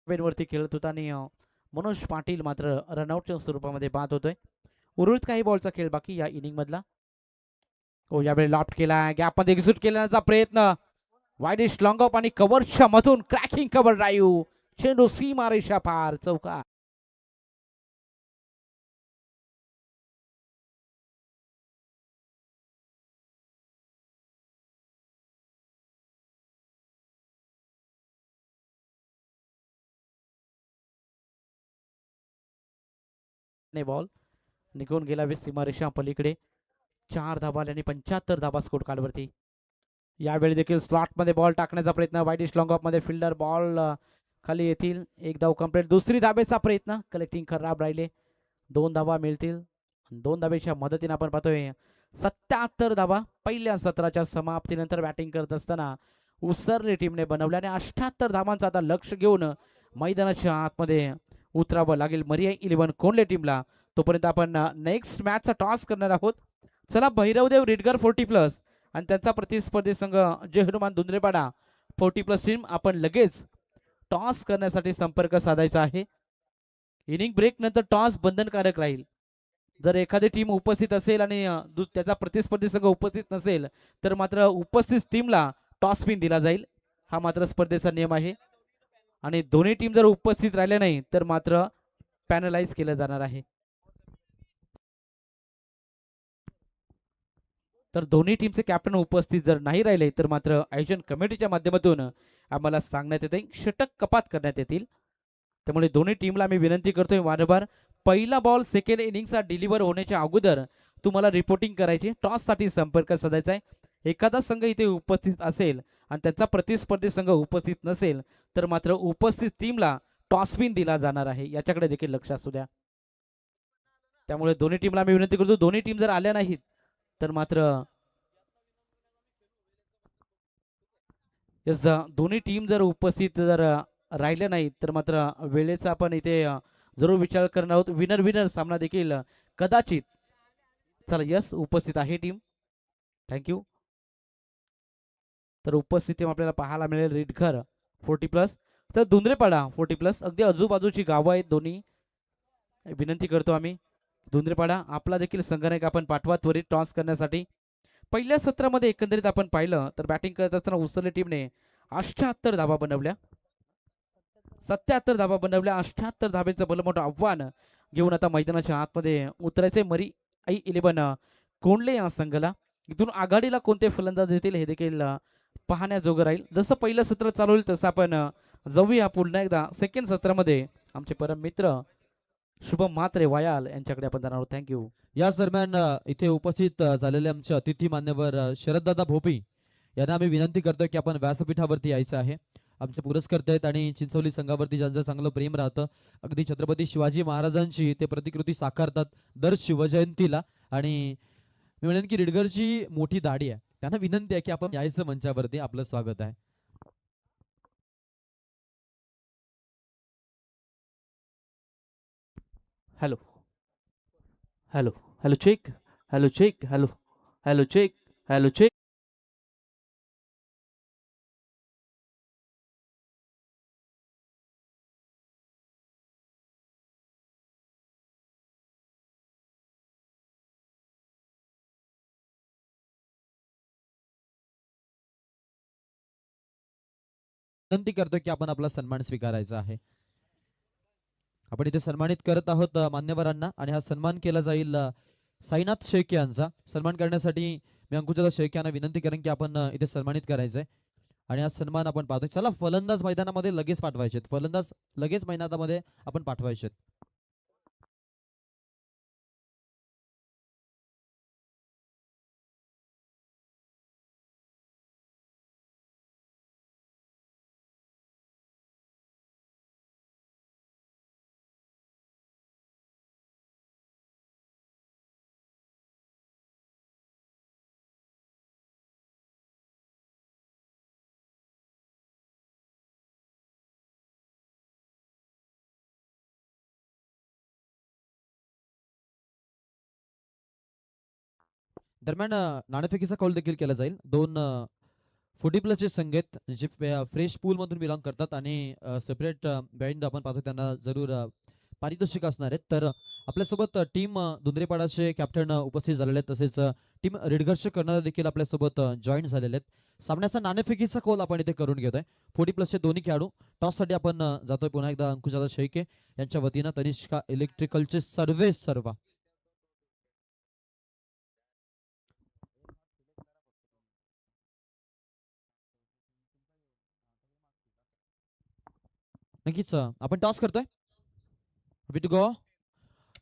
वरती खेळत होता आणि मनोज पाटील मात्र रनआउटच्या स्वरूपामध्ये बाद होतोय. उर्वरित काही बॉलचा खेळ बाकी या इनिंग मधला. ओ यावेळी लॉफ्ट केला. गॅप मध्ये एक्झिट केल्याचा प्रयत्न. वाईडिश लॉंग ऑफ आणि कव्हरच्या मधून क्रॅकिंग कव्हर ड्राईव्ह. चेंडू सीमारेषा पार. चौकार. बॉल निघून गेला सीमारेषा पलीकडे. 4 धावा आणि 75 धावा स्कोर कार्डवरती. यावेळी देखील स्लॉट मध्ये बॉल टाकण्याचा प्रयत्न. वाईडिश लॉंग ऑफ मध्ये फिल्डर बॉल खाली येतील. 1 धाव कंप्लीट. दुसरी धावेचा प्रयत्न. कलेक्टिंग खराब राहिले. 2 धावा मिळतील. 2 धावेच्या मदतीने आपण पाहतोय 77 धावा पहिल्या सत्राच्या समाप्तीनंतर बॅटिंग करत असताना उसरली टीमने बनवल्या आणि 78 धावांचा आता लक्ष घेऊन मैदानाच्या आतमध्ये उतरावं लागेल मर्यादित 11 कोंडले टीमला. तोपर्यंत आपण नेक्स्ट मॅचचा टॉस करणार आहोत. चला भैरवदेव रिडगर 40+ आणि त्यांचा प्रतिस्पर्धी संघ जय हनुमान दुंद्रेपाडा 40+ टीम आपण लगेच टॉस करण्यासाठी संपर्क साधायचा आहे. इनिंग ब्रेक नंतर टॉस बंधनकारक राहील. जर एखादी टीम उपस्थित असेल आणि त्याचा प्रतिस्पर्धी संघ उपस्थित नसेल तर मात्र उपस्थित टीमला टॉस पिन दिला जाईल. हा मात्र स्पर्धेचा नियम आहे. आणि दोन्ही टीम जर उपस्थित राहिल्या नाही तर मात्र पॅनलाइज केलं जाणार आहे. तर दोन्ही टीमचे कॅप्टन उपस्थित जर नाही राहिले तर मात्र आयोजन कमिटीच्या माध्यमातून आम्हाला सांगण्यात येते षटक कपात करण्यात येतील. त्यामुळे दोन्ही टीमला मी विनंती करतोय वारंवार पहिला बॉल सेकंड इनिंगचा डिलिव्हर होण्याच्या अगोदर तुम्हाला रिपोर्टिंग करायची, टॉससाठी संपर्क साधायचा आहे. एखादा संघ इथे उपस्थित असेल आणि त्याचा प्रतिस्पर्धी संघ उपस्थित नसेल तर मात्र उपस्थित टीमला टॉसपिन दिला जाणार आहे, याच्याकडे देखील लक्ष असू द्या. त्यामुळे दोन्ही टीमला मी विनंती करतो, दोन्ही टीम जर आल्या नाहीत तर मात्र दोन्ही टीम जर उपस्थित जर राहिल्या नाहीत तर मात्र वेळेचा आपण इथे जरूर विचार करणार आहोत. विनर विनर सामना देखील कदाचित. चला यस उपस्थित आहे टीम, थँक्यू. तर उपस्थित टीम आपल्याला पाहायला मिळेल रिडघर 40+, तर धुंद्रेपाडा 40+. अगदी आजूबाजूची गावं आहेत दोन्ही. विनंती करतो आम्ही धुंद्रेपाडा आपला देखील संघनायक आपण पाठवा त्वरित टॉस करण्यासाठी. पहिल्या सत्रामध्ये एकंदरीत आपण पाहिलं तर बॅटिंग करत असताना उसरली टीमने 78 धावा बनवल्या, 77 धावा बनवल्या. 78 धावेचं भलं आव्हान घेऊन आता मैदानाच्या आतमध्ये उतरायचे मरी आई 11 कोंडले या संघाला. इथून आघाडीला कोणते फलंदाज येतील हे देखील पाहण्याजोगं राहील. जसं पहिलं सत्र चालू होईल तसं आपण जाऊया पुन्हा एकदा सेकंड सत्रामध्ये आमचे परम मित्र शुभम म्हात्रे वायाल यांच्याकडे आपण जाणार आहोत. थँक्यू. याच दरम्यान इथे उपस्थित झालेले आमचे अतिथी मान्यवर शरददादा भोपी यांना आम्ही विनंती करतो की आपण व्यासपीठावरती यायचं आहे. आमचे पुरस्कर्ते आहेत आणि चिंचवली संघावरती ज्यांचं चांगलं प्रेम राहतं, अगदी छत्रपती शिवाजी महाराजांची ते प्रतिकृती साकारतात दर शिवजयंतीला. आणि मी म्हणेन की रिडगरची मोठी दाढी आहे, त्यांना विनंती आहे की आपण यायचं मंचावरती, आपलं स्वागत आहे. Hello hello hello check, hello check, hello hello check, hello check. विनंती करतो की आपण आपला सन्मान स्वीकारायचा आहे. आपण इथे सन्मानित करत आहोत मान्यवरांना आणि हा सन्मान केला जाईल साईनाथ शेख यांचा. सन्मान करण्यासाठी मी अंकुशदादा शेख यांना विनंती करेन की आपण इथे सन्मानित करायचंय आणि हा सन्मान आपण पाहतोय. चला फलंदाज मैदानामध्ये लगेच पाठवायचे, फलंदाज लगेच मैदानामध्ये आपण पाठवायचे. दरम्यान नाणेफेकीचा कौल देखील केला जाईल. दोन 40+ संघ आहेत जे फ्रेश पूल मधून बिलॉंग करतात आणि सेपरेट बँड आपण पाहतो त्यांना जरूर पारितोषिक असणार आहेत. तर आपल्यासोबत टीम दुंद्रेपाडाचे कॅप्टन उपस्थित झालेले आहेत, तसेच टीम रिडगरचे कर्णधार देखील आपल्यासोबत जॉईन झालेले आहेत. सामन्याचा नाणेफेकीचा कौल आपण इथे करून घेतोय. 40+चे दोन्ही खेळाडू टॉससाठी आपण जातोय. पुन्हा एकदा अंकुशदादा शेळके यांच्या वतीनं तनिष्का इलेक्ट्रिकलचे सर्वा नक्कीच आपण टॉस करतोय. With go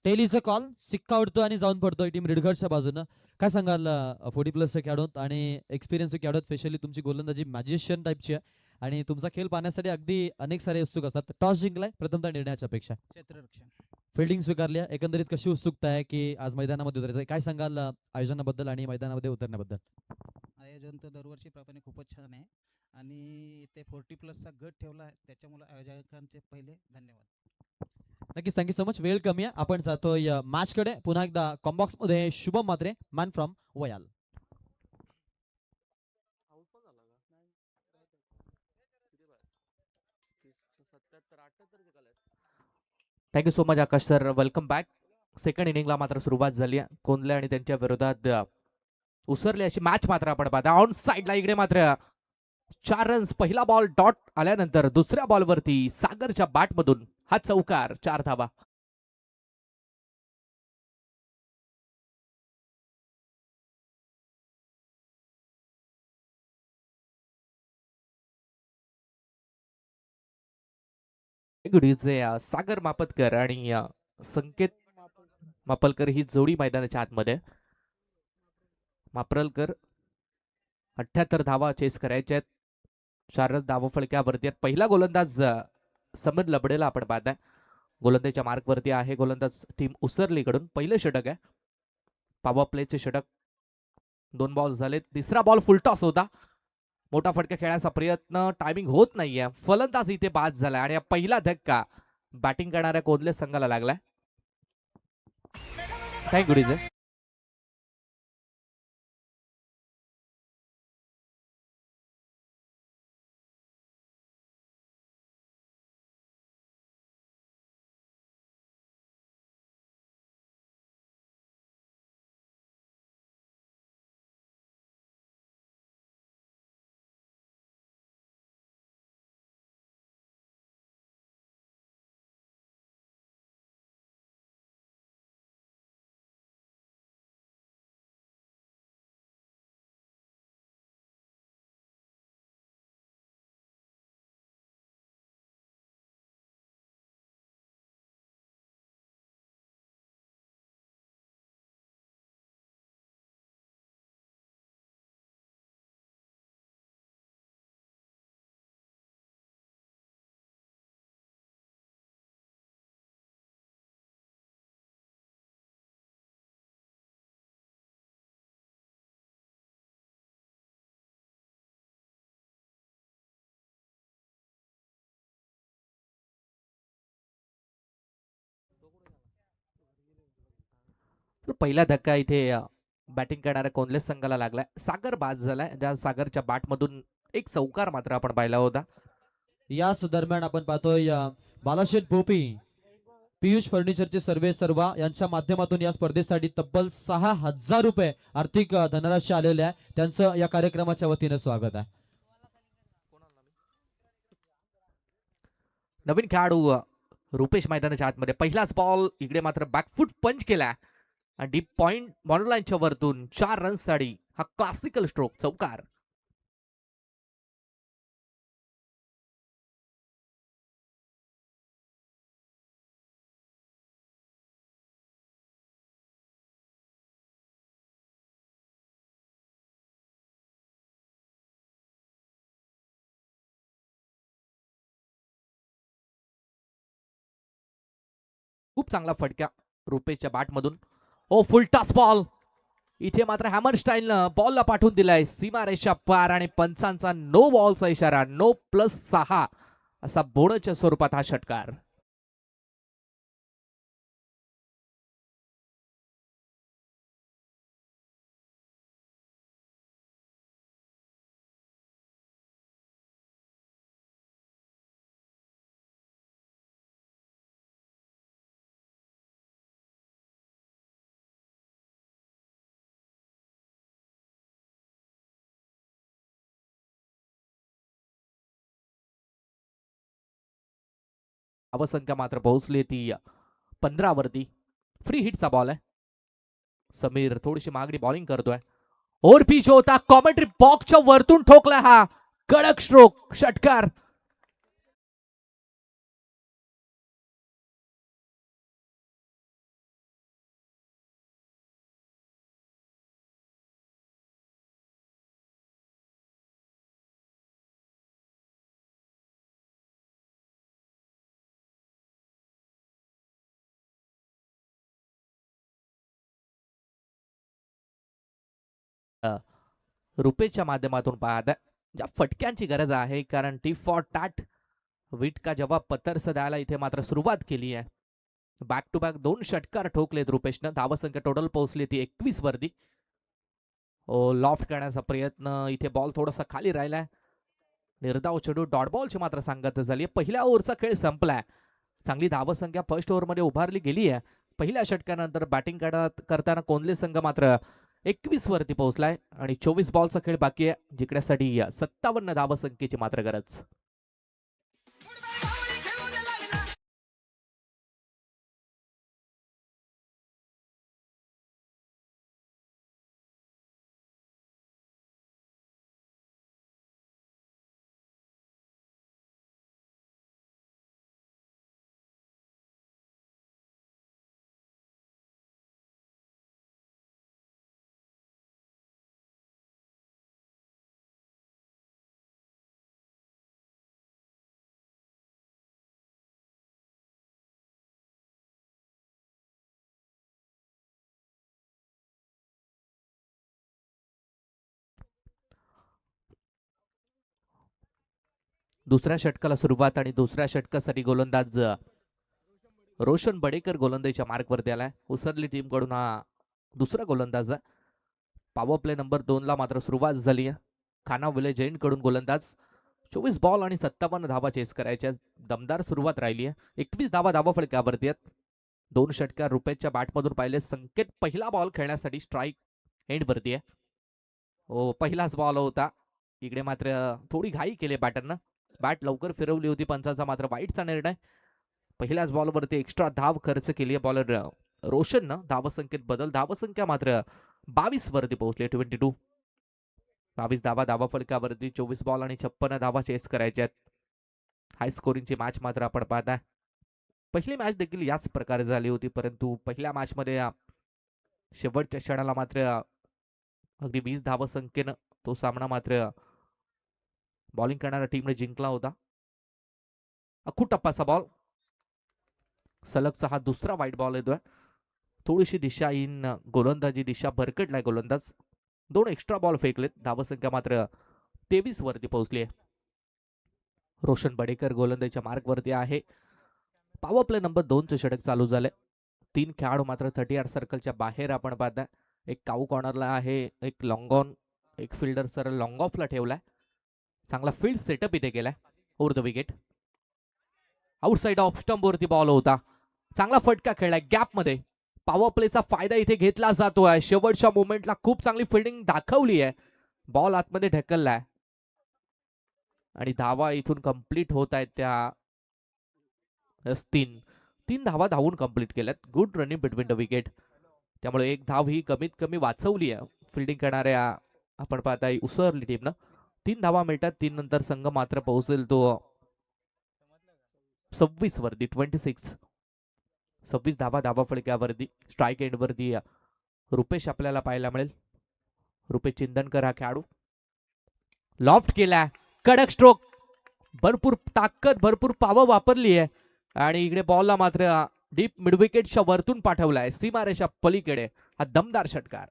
tail is a call. सिक्का उडतो आणि जाऊन पडतोय टीम रिडगरच्या बाजूनं. काय सांगाल 40+ खेळाडू आणि एक्सपिरियन्स खेळाडू, स्पेशली तुमची गोलंदाजी मॅजिशियन टाईपची आहे आणि तुमचा खेळ पाहण्यासाठी अगदी अनेक सारे उत्सुक असतात. टॉस जिंकलाय, प्रथमतः निर्णयाच्या अपेक्षा, क्षेत्ररक्षण फिल्डिंग स्वीकारली आहे. एकंदरीत कशी उत्सुकता आहे की आज मैदानामध्ये उतरायचं, काय सांगाल आयोजनाबद्दल आणि मैदानामध्ये उतरण्याबद्दल? आयोजन तर दरवर्षीप्रमाणे खूपच छान आहे आणि इथे 40+चा गट ठेवला आहे, त्याच्यामुळे आयोजकांचे पहिले धन्यवाद. नक्कीच, थँक्यू सो मच. वेळ कमी आहे, आपण जातोय मॅच कडे. पुन्हा एकदा कॉम्बॉक्स मध्ये Shubham Mhatre, man from Vayal. Thank you so much Akash sir, welcome back. Second इनिंगला मात्र सुरुवात झाली आहे. कोंडले आणि त्यांच्या विरोधात उसरली अशी मॅच मात्र आपण पाहता. ऑन साइडला इकडे मात्र 4 रन्स. पहिला बॉल डॉट आल्यानंतर दुसऱ्या बॉलवरती सागरच्या बॅटमधून हा चौकार, 4 धावा. गुडीचे सागर मापतकर आणि संकेत मापलकर ही जोडी मैदानाच्या आतमध्ये. मापरलकर 78 धावा चेस करायच्या आहेत. 4 रन धावा फलक्यावरती आहेत. पहिला गोलंदाज समीर लबडेला आपण पाहताय. गोलंदाजच्या मार्कवरती आहे गोलंदाज टीम उसरलीकडून. पहिलं षटक आहे, पॉवर प्लेचे षटक. 2 बॉल झाले. तिसरा बॉल फुलटॉस होता. मोठा फटका खेळण्याचा प्रयत्न, टायमिंग होत नाहीये. फलंदाज इथे बाद झालाय आणि पहिला धक्का बॅटिंग करणाऱ्या कोल्हे संघाला लागलाय. Thank you DJ. पहिला धक्का इथे बॅटिंग करणाऱ्या कोल्हे संघाला लागलाय. सागर बाद झालाय. ज्या सागरच्या बॅटमधून एक चौकार मात्र आपण पाहिला होता. याच दरम्यान आपण पाहतोय बालाशेठ भोपी, पियुष फर्निचरचे सर्वे सर्वा यांच्या माध्यमातून या स्पर्धेसाठी तब्बल 6,000 रुपये आर्थिक धनराशी आलेले आहे. त्यांचं या कार्यक्रमाच्या वतीनं स्वागत आहे. नवीन खेळाडू रुपेश मैदानाच्या आतमध्ये. पहिलाच बॉल इकडे मात्र बॅकफुट पंच केलाय आणि डीप पॉइंट बॉर्डरलाईनच्या वरतून 4 रन्ससाठी हा क्लासिकल स्ट्रोक, चौकार. खूप चांगला फटका रुपेशच्या बॅटमधून. ओ फुल टॉस बॉल. इथे मात्र हॅमरस्टाईलनं बॉलला पाठवून दिलाय सीमारेषा पार आणि पंचांचा नो बॉलचा इशारा. 9+6 असा बोनसच्या स्वरूपात हा षटकार. अवसंख्या मात्र पोहोचली ती 15 वरती. फ्री हिटचा बॉल आहे. समीर थोडीशी मागणी बॉलिंग करतोय. ओर पिच होता, कॉमेंट्री बॉक्सच्या वरतून ठोकला हा कडक स्ट्रोक, षटकार. रुपेशच्या माध्यमातून पाहता ज्या फटक्यांची गरज आहे, कारण टी फॉर टॅट विट का जवाब पत्तरस द्यायला इथे मात्र सुरुवात केली आहे. बॅक टू बॅक 2 षटकार ठोकलेत रुपेशनं. धावसंख्या टोटल पोहोचली ती 21 वरती. लॉफ्ट करण्याचा प्रयत्न, इथे बॉल थोडासा खाली राहिलाय. निर्धाव चेंडू डॉट बॉलची मात्र सांगत झाली. पहिल्या ओव्हरचा खेळ संपलाय. चांगली धावसंख्या फर्स्ट ओव्हर मध्ये उभारली गेली आहे. पहिल्या षटकानंतर बॅटिंग करताना कोल्हे संघ मात्र 21 वरती पोहोचलाय आणि 24 बॉलचा खेळ बाकी आहे, जिंकण्यासाठी 57 धावसंख्येची मात्र गरज. दुसऱ्या षटकाला सुरुवात आणि दुसऱ्या षटकासाठी गोलंदाज रोशन बडेकर गोलंदाजीच्या मार्कवरती आलाय. उसरली टीम कडून हा दुसरा गोलंदाज आहे. पॉवर प्ले नंबर 2 ला मात्र सुरुवात झाली आहे. खाना विले जैन कडून गोलंदाज. 24 बॉल आणि 57 धावा चेस करायच्या. दमदार सुरुवात राहिली आहे. 21 धावा फलकावरती आहेत. 2 षटकार रुपेशच्या बॅटमधून पाहिले. संकेत पहिला बॉल खेळण्यासाठी स्ट्राईक एंड वरती आहे. हो, पहिलाच बॉल होता. इकडे मात्र थोडी घाई केली बॅटरनं. बॅट लवकर फिरवली होती. पंचाचा मात्र वाईटचा निर्णय. पहिल्याच बॉलवरती एक्स्ट्रा धाव खर्च केली आहे बॉलर रोशननं. धावसंख्येत बदल. धावसंख्या मात्र 22 वरती पोहोचली. 22. 22 धावा फलकावरती. 24 बॉल आणि 56 धावा चेस करायच्या आहेत. हाय स्कोरिंगची मॅच मात्र आपण पाहताय. पहिली मॅच देखील याच प्रकारे झाली होती, परंतु पहिल्या मॅच मध्ये शेवटच्या क्षणाला मात्र अगदी 20 धावसंख्येनं तो सामना मात्र बॉलिंग करणाऱ्या टीमने जिंकला होता. अखूट टप्पाचा बॉल. सलगचा हा दुसरा वाईट बॉल येतोय. थोडीशी दिशाहीन गोलंदाजी. दिशा भरकटलाय गोलंदाज. 2 एक्स्ट्रा बॉल फेकलेत. धावसंख्या मात्र 23 वरती पोहोचली आहे. रोशन बडेकर गोलंदाजीच्या मार्कवरती आहे. पॉवर प्ले नंबर 2 चे षटक चालू झाले. 3 खेळाडू मात्र 30 सर्कलच्या बाहेर आपण पाहताय. एक काऊ कॉर्नरला आहे, एक लॉंग ऑन, एक फिल्डर सरळ लॉंग ऑफला ठेवलाय. चांगला फील्ड सेटअप इथे केलाय. Over the wicket. Outside off stump वरती बॉल होता. चांगला फटका खेळलाय गॅप मध्ये. पॉवर प्लेचा फायदा इथे घेतला जातोय. शेवटच्या मोमेंटला खूप चांगली फिल्डिंग दाखवली आहे. बॉल आतमध्ये ढकललाय आणि धावा इथून कंप्लीट होत आहेत. त्या 3 धावा धावून कंप्लीट केल्यात. Good running between the wicket. त्यामुळे एक धाव ही कमीत कमी वाचवली आहे फिल्डिंग करणाऱ्या आपण पाहताय उसरली टीमनं. 3 धावा मिळतात. 3 नंतर संघ मात्र पोहोचेल तो 26 वरती. 26. 26 धावा फलकावरती. स्ट्राईक एंड वरती रुपेश आपल्याला पाहायला मिळेल. रुपेश चिंदनकर हा खेळाडू. लॉफ्ट केलाय. कडक स्ट्रोक. भरपूर ताकद, भरपूर पावर वापरली आहे आणि इकडे बॉलला मात्र डीप मिडविकेटच्या वरतून पाठवलाय. सीमारेषा पलीकडे हा दमदार षटकार.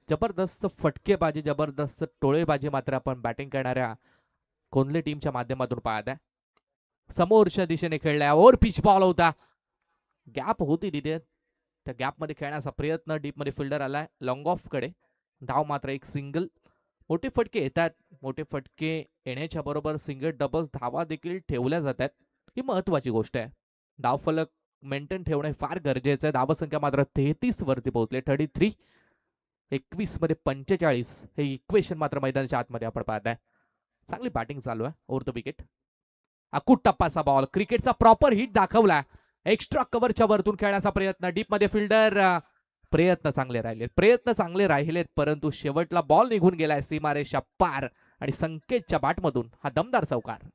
जबरदस्त फटकेबाजी, जबरदस्त टोळेबाजी मात्र आपण बॅटिंग करणाऱ्या कोल्हे टीमच्या माध्यमातून पाहत आहे. समोरच्या दिशेने खेळलाय. ओव्हर पिच बॉल होता. गॅप होती तिथे. त्या गॅप मध्ये खेळण्याचा प्रयत्न. डीप मध्ये फिल्डर आलाय लॉंग ऑफ कडे. धाव मात्र एक सिंगल. मोठे फटके येतात. मोठे फटके येण्याच्या बरोबर सिंगल डबल्स धावा देखील ठेवल्या जातात. ही महत्वाची गोष्ट आहे. धावफलक मेंटेन ठेवणे फार गरजेचं आहे. धावसंख्या मात्र 33 वरती पोहोचले. 33. 21 मध्ये 45 हे इक्वेशन मात्र मैदानाच्या आतमध्ये आपण पाहताय. चांगली बॅटिंग चालू आहे. Over the wicket. अकूट टप्पाचा बॉल. क्रिकेटचा प्रॉपर हिट दाखवला. एक्स्ट्रा कव्हरच्या वरतून खेळण्याचा प्रयत्न. डीप मध्ये फिल्डर. प्रयत्न चांगले राहिलेत परंतु शेवटला बॉल निघून गेलाय सीमारेषा पार आणि संकेतच्या बॅटमधून हा दमदार चौकार.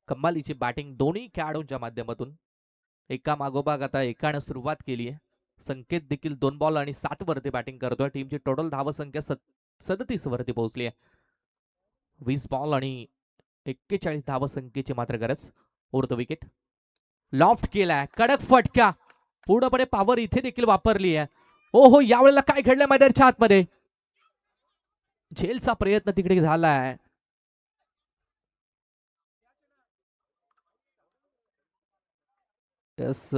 कमालीची बॅटिंग दोन्ही खेळाडूंच्या माध्यमातून. एका मागोमाग आता एकानं सुरुवात केली आहे. संकेत देखील 2 बॉल आणि 7 वरती बॅटिंग करतोय. टीमची टोटल धावसंख्या 37 वरती पोहोचली आहे. 20 बॉल आणि 41 धावसंख्येची मात्र गरज. उरतो विकेट. लॉफ्ट केलाय, कडक फटका, पूर्णपणे पॉवर इथे देखील वापरली आहे. ओ हो, यावेळेला काय घडलंय मैदानाच्या आतमध्ये? झेलचा प्रयत्न तिकडे झालाय. यस,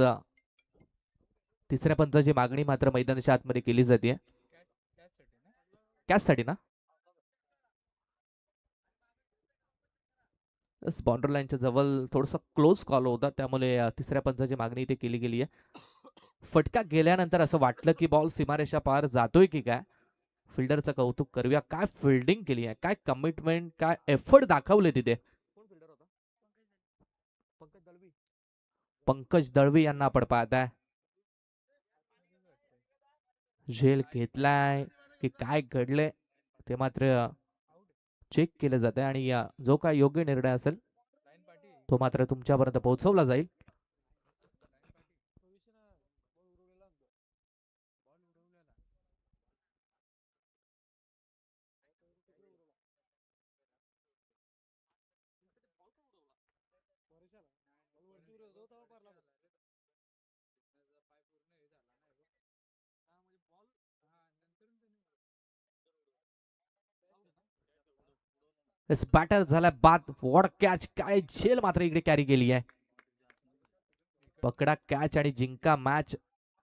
तिसऱ्या पंचाची मागणी मात्र मैदानाच्या आतमध्ये केली जाते. कॅचसाठी ना? बाउंड्री लाईनच्या जवळ थोडासा क्लोज कॉल होता, त्यामुळे तिसऱ्या पंचाची मागणी इथे केली गेली आहे. फटका गेल्यानंतर असं वाटलं की बॉल सीमारेषा पार जातोय की काय. फिल्डरचं कौतुक करूया, काय फिल्डिंग केली आहे, काय कमिटमेंट, काय एफर्ट दाखवले तिथे. पंकज दळवी यांना आपण पाहताय. झेल घेतलाय की काय घडले ते मात्र चेक केलं जाते आणि जो काय योग्य निर्णय असेल तो मात्र तुमच्यापर्यंत पोहोचवला जाईल. बॅटर झाला बाद. वॉट कॅच, काय झेल मात्र इकडे कॅरी केली आहे. पकडा कॅच आणि जिंका मॅच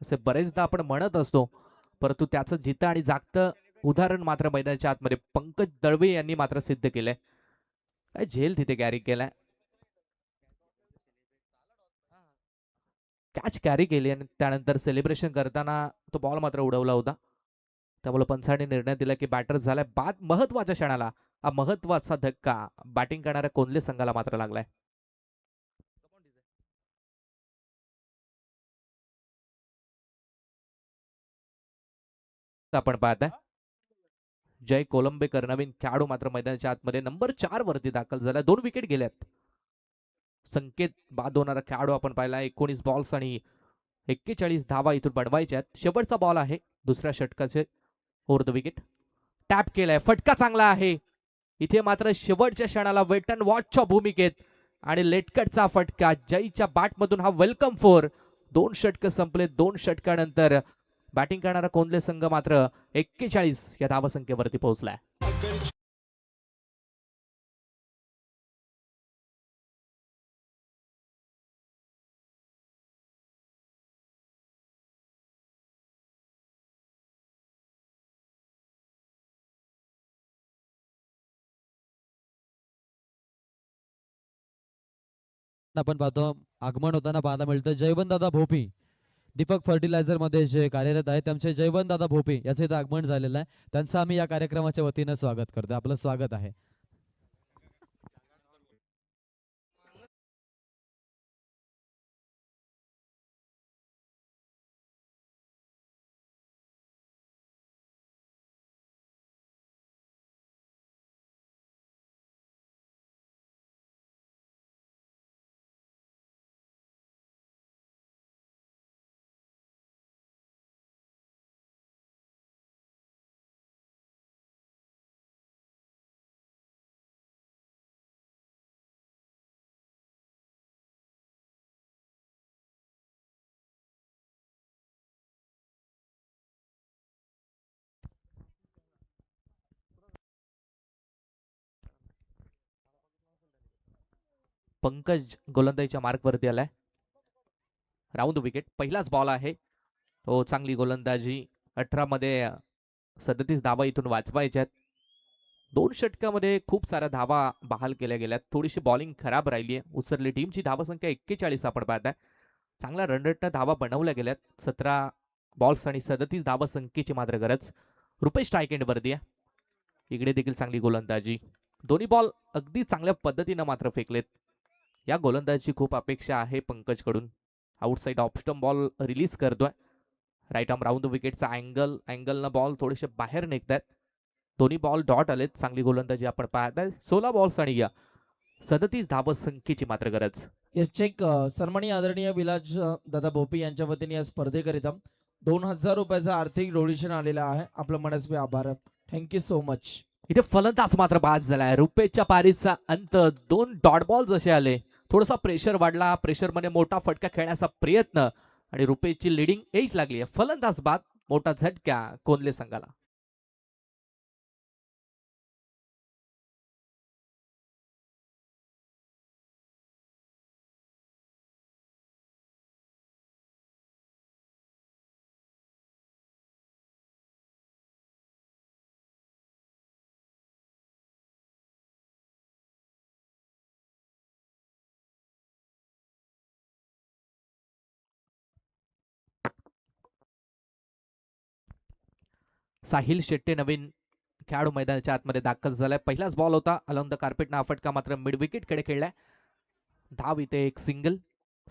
असे बरेचदा आपण म्हणत असतो, परंतु त्याचं जितं आणि जागतं उदाहरण मात्र मैदानाच्या आतमध्ये पंकज दळवी यांनी मात्र सिद्ध केलंय. काय झेल तिथे कॅरी केलाय, कॅच कॅरी केली आणि त्यानंतर सेलिब्रेशन करताना तो बॉल मात्र उडवला होता. त्यामुळे पंचाने निर्णय दिला की बॅटर झालाय बाद. महत्वाच्या क्षणाला हा महत्वाचा धक्का बॅटिंग करणाऱ्या कोल्हे संघाला मात्र लागलाय. आपण पाहताय जय कोलंबेकर नवीन खेळाडू मात्र मैदानाच्या आतमध्ये नंबर 4 वरती दाखल झाला. 2 विकेट गेल्यात. संकेत बाद होणारा खेळाडू आपण पाहिला. 19 बॉल्स आणि 41 धावा इथून बनवायच्या. शेवटचा बॉल आहे दुसऱ्या षटकाचे. Over the wicket. टॅप केलाय, फटका चांगला आहे. इथे मात्र शेवटच्या क्षणाला वेट अँड वॉचच्या भूमिकेत आणि लेटकटचा फटका. जयच्या बॅटमधून हा वेलकम फोर. 2 षटक संपले. 2 षटकानंतर बॅटिंग करणारा कोल्हे संघ मात्र 41 या धावसंख्येवरती पोहोचलाय. आपण पाहतो आगमन होताना पाहायला मिळतं जयवंत दादा भोपी, दीपक फर्टिलायझर मध्ये जे कार्यरत आहे त्यांचे जयवंत दादा भोपी याचे इथं आगमन झालेलं आहे. त्यांचं आम्ही या कार्यक्रमाच्या वतीनं स्वागत करतो. आपलं स्वागत आहे. पंकज गोलंदाजीच्या मार्कवरती आलाय. Round wicket. पहिलाच बॉल आहे तो. चांगली गोलंदाजी. 18 मध्ये 37 धावा इथून वाचवायच्यात. 2 षटकामध्ये खूप साऱ्या धावा बहाल केल्या गेल्यात. थोडीशी बॉलिंग खराब राहिली आहे. उसरली टीमची धावसंख्या 41 आपण पाहताय. चांगल्या रनरेटनं धावा बनवल्या गेल्यात. 17 बॉल्स आणि 37 धावसंख्येची मात्र गरज. रुपेश स्ट्राईक एंड वरती आहे. इकडे देखील चांगली गोलंदाजी. दोन्ही बॉल अगदी चांगल्या पद्धतीनं मात्र फेकलेत. या गोलंदाजीची खूप अपेक्षा आहे पंकज कडून. Outside off stump ball release करतोय. राईट आर्म राऊंड विकेटचा अँगलनं बॉल थोडेसे बाहेर निघतात. दोन्ही बॉल डॉट आलेत. चांगली गोलंदाजी आपण पाहताय. 16 बॉल्स आणि 37 धावसंख्येची मात्र गरज. येस चेक सन्माननीय आदरणीय विलास दादा भोपी यांच्या वतीने या स्पर्धेकरिता 2000 रुपयाचा आर्थिक डोनेशन आलेला आहे. आपलं मनस्वी आभार. Thank you so much. इथे फलंदाज मात्र बाद झालाय. रुपेशच्या पारीचा अंत. 2 डॉट बॉल जसे आले, थोडासा प्रेशर वाढला. प्रेशर मध्ये मोठा फटका खेळण्याचा प्रयत्न आणि रुपेशची लिडिंग एज लागली आहे. फलंदाज बाद. मोठा झटका कोल्हे संघाला. साहिल शेट्टे नवीन खेळाडू मैदानाच्या आतमध्ये दाखल झालाय. पहिलाच बॉल होता अलॉंग द कार्पेट. ना फटका मात्र मिड विकेट कडे खेळलाय. धाव इथे एक सिंगल.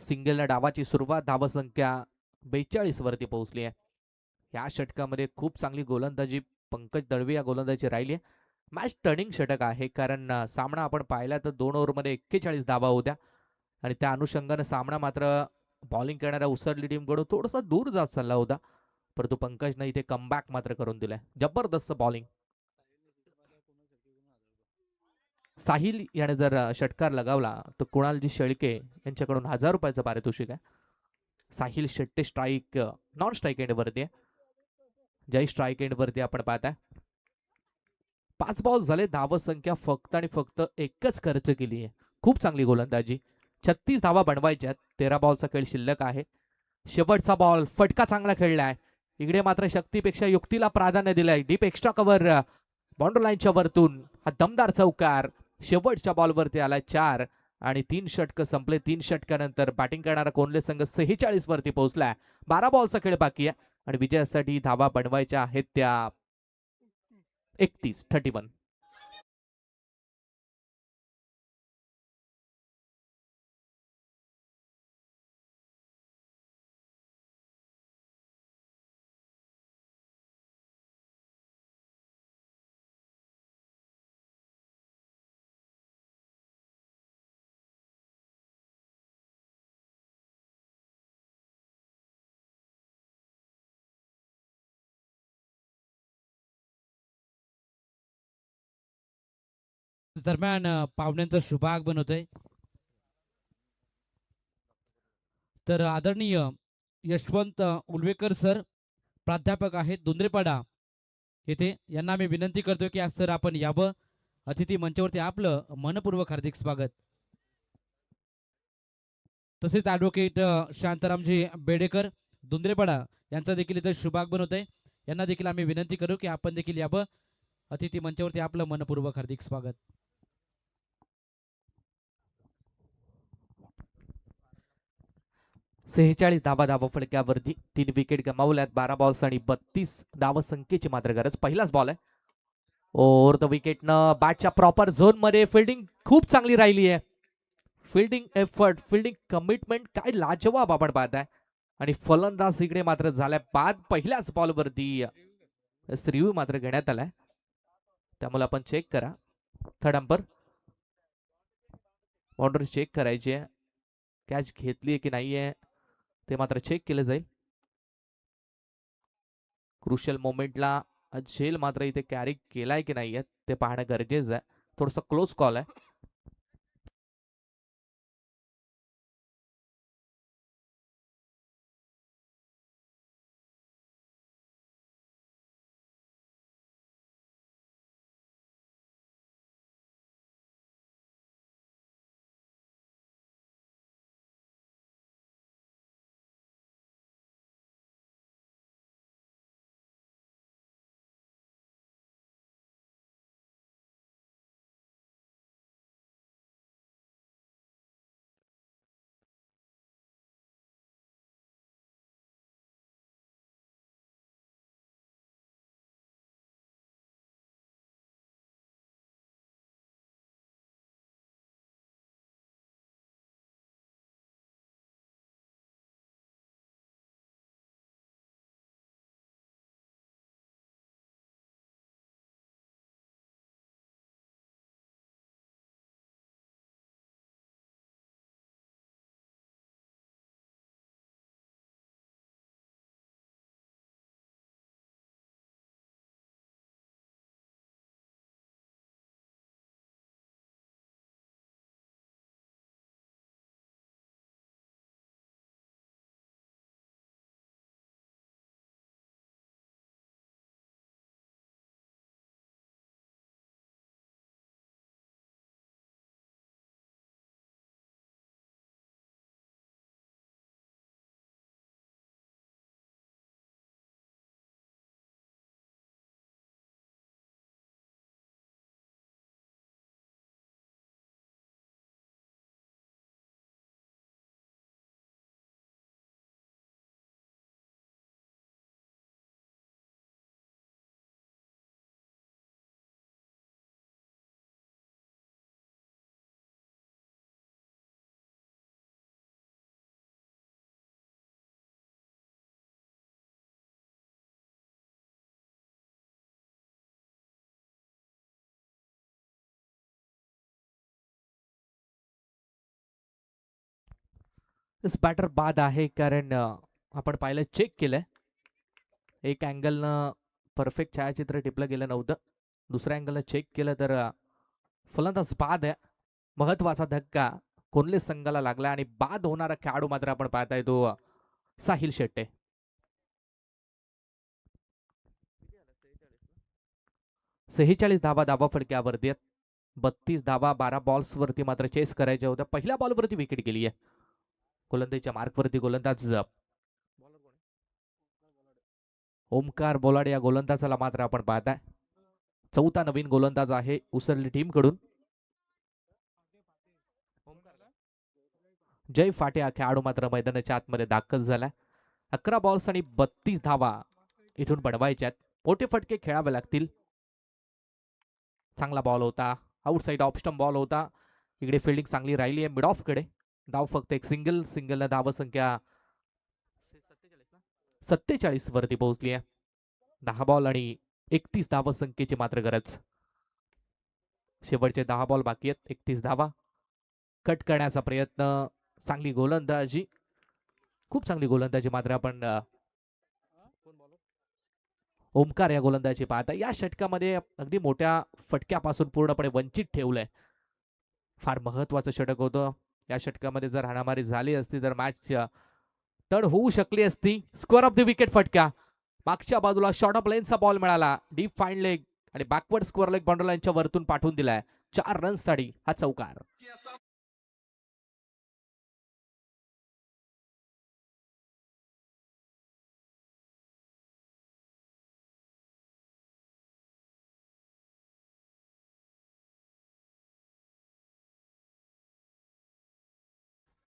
सिंगलने डावाची सुरुवात. धावसंख्या 42 वरती पोहोचली आहे. या षटकामध्ये खूप चांगली गोलंदाजी पंकज दळवी या गोलंदाजी राहिली आहे. मॅच टर्निंग षटक आहे, कारण सामना आपण पाहिला तर 2 ओव्हरमध्ये 41 धावा होत्या आणि त्या अनुषंगाने सामना मात्र बॉलिंग करणाऱ्या उसरली टीमकडून थोडासा दूर जात चालला होता, परंतु पंकजनं इथे कमबॅक मात्र करून दिलाय. जबरदस्त बॉलिंग. साहिल याने जर षटकार लगावला तर कुणालजी शेळके यांच्याकडून 1000 रुपयाचं पारितोषिक आहे. Sahil Shette strike non strike end वरती आहे. जय स्ट्राईक एंड वरती आपण पाहताय. 5 बॉल झाले. धावसंख्या फक्त आणि फक्त एकच खर्च केली आहे. खूप चांगली गोलंदाजी. 36 धावा बनवायच्या. 13 बॉलचा खेळ शिल्लक आहे. शेवटचा बॉल. फटका चांगला खेळलाय. इकडे मात्र शक्तीपेक्षा युक्तीला प्राधान्य दिलंय. डीप एक्स्ट्रा कव्हर बाउंड्री लाईनच्या वरतून हा दमदार चौकार शेवटच्या बॉलवरती आलाय. 4 आणि 3 षटक संपले. 3 षटकानंतर बॅटिंग करणारा कोल्हे संघ 46 वरती पोहोचलाय. 12 बॉलचा खेळ बाकी आहे आणि विजयासाठी धावा बनवायच्या आहेत त्या 31. दरम्यान पाहुण्यांचं शुभागमन होतंय. तर आदरणीय यशवंत उलवेकर सर, प्राध्यापक आहेत दुंद्रेपाडा येथे, यांना मी विनंती करतोय की आज सर आपण यावं. अतिथी मंचावरती आपलं मनपूर्वक हार्दिक स्वागत. तसेच ॲडव्होकेट शांतारामजी बेडेकर दुंद्रेपाडा यांचा देखील इथं शुभागमन होतंय. यांना देखील आम्ही विनंती करू की आपण देखील यावं. अतिथी मंचावरती आपलं मनपूर्वक हार्दिक स्वागत. 46 धावा फलक्यावरती. 3 विकेट गमावल्यात. 12 बॉल्स आणि 32 धावसंख्येची मात्र गरज. पहिलाच बॉल आहे. ओव्हर द विकेटनं बॅटच्या प्रॉपर झोन मध्ये फिल्डिंग खूप चांगली राहिली आहे. फिल्डिंग एफर्ट, फिल्डिंग कमिटमेंट काय लाजवाब आपण पाहताय. आणि फलंदाज इकडे मात्र झालाय बाद. पहिल्याच बॉलवरती रिव्ह्यू मात्र घेण्यात आलाय, त्यामुळे आपण चेक करा. थर्ड अंपर बाउंड्री चेक करायची आहे. कॅच घेतली की नाहीये ते मात्र चेक केलं जाईल. क्रुशियल मोमेंटला झेल मात्र इथे कॅरी केलाय की नाहीये ते पाहणं गरजेचं आहे. थोडस क्लोज कॉल आहे. बॅटर बाद आहे कारण आपण पाहिलं चेक केलंय एक अँगलनं परफेक्ट छायाचित्र टिपलं गेलं नव्हतं दुसऱ्या अँगलनं चेक केलं तर फलंदाज बाद आहे महत्वाचा धक्का कोल्हे संघाला लागला आणि बाद होणारा खेळाडू मात्र आपण पाहताय तो साहिल शेट्टे 46 धावा धावा फडक्यावरती आहेत 32 धावा 12 बॉल्स वरती मात्र चेस करायच्या होत्या पहिल्या बॉलवरती विकेट गेली आहे गोलंदाजीच्या मार्कवरती गोलंदाज ओमकार बोलाडे या गोलंदाजाला मात्र आपण पाहताय चौथा नवीन गोलंदाज आहे उसरली टीम कडून जय फाटे हा खेळाडू मात्र मैदानाच्या आतमध्ये दाखल झाला 11 बॉल्स आणि 32 धावा इथून बनवायच्यात मोठे फटके खेळावे लागतील चांगला बॉल होता आउटसाइड ऑफ स्टंप बॉल होता इकडे फिल्डिंग चांगली राहिली आहे मिड ऑफ कडे धाव फक्त एक सिंगल धाव संख्या 47 वरती पोहोचली आहे 10 बॉल आणि 31 धाव संख्येची मात्र गरज शेवटचे 10 बॉल बाकी आहेत 31 धावा कट करण्याचा प्रयत्न चांगली गोलंदाजी खूप चांगली गोलंदाजी मात्र आपण ओमकार या गोलंदाजी पाहता या षटकामध्ये अगदी मोठ्या फटक्यापासून पूर्णपणे वंचित ठेवलंय फार महत्वाचं षटक होतं या षटकामध्ये जर हाणामारी झाली असती तर मॅच तड होऊ शकली असती स्कोअर ऑफ द विकेट फटका मागच्या बाजूला शॉर्ट ऑफ लेनचा बॉल मिळाला डीप फाईन लेग आणि बॅकवर्ड स्कोअर लेग बाउंड्री लाईनच्या वरतून पाठवून दिलाय 4 रन्ससाठी हा चौकार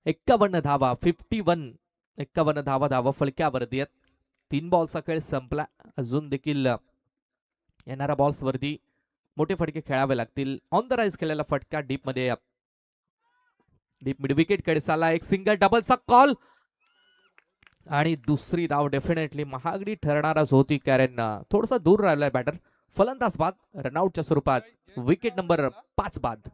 एक्कावन्न धावा 51 धावा धावा फलक्यावरती आहेत 3 बॉलचा खेळ संपला अजून देखील येणाऱ्या बॉल्स वरती मोठे फटके खेळावे लागतील ऑन द राईज खेळलेला फटका डीप मध्ये डीप मिड विकेट कडे चालला एक सिंगल डबलचा कॉल आणि दुसरी धाव डेफिनेटली महागडी ठरणारच होती कारण थोडासा दूर राहिलाय बॅटर फलंदाज बाद रनआउटच्या स्वरूपात विकेट नंबर 5 बाद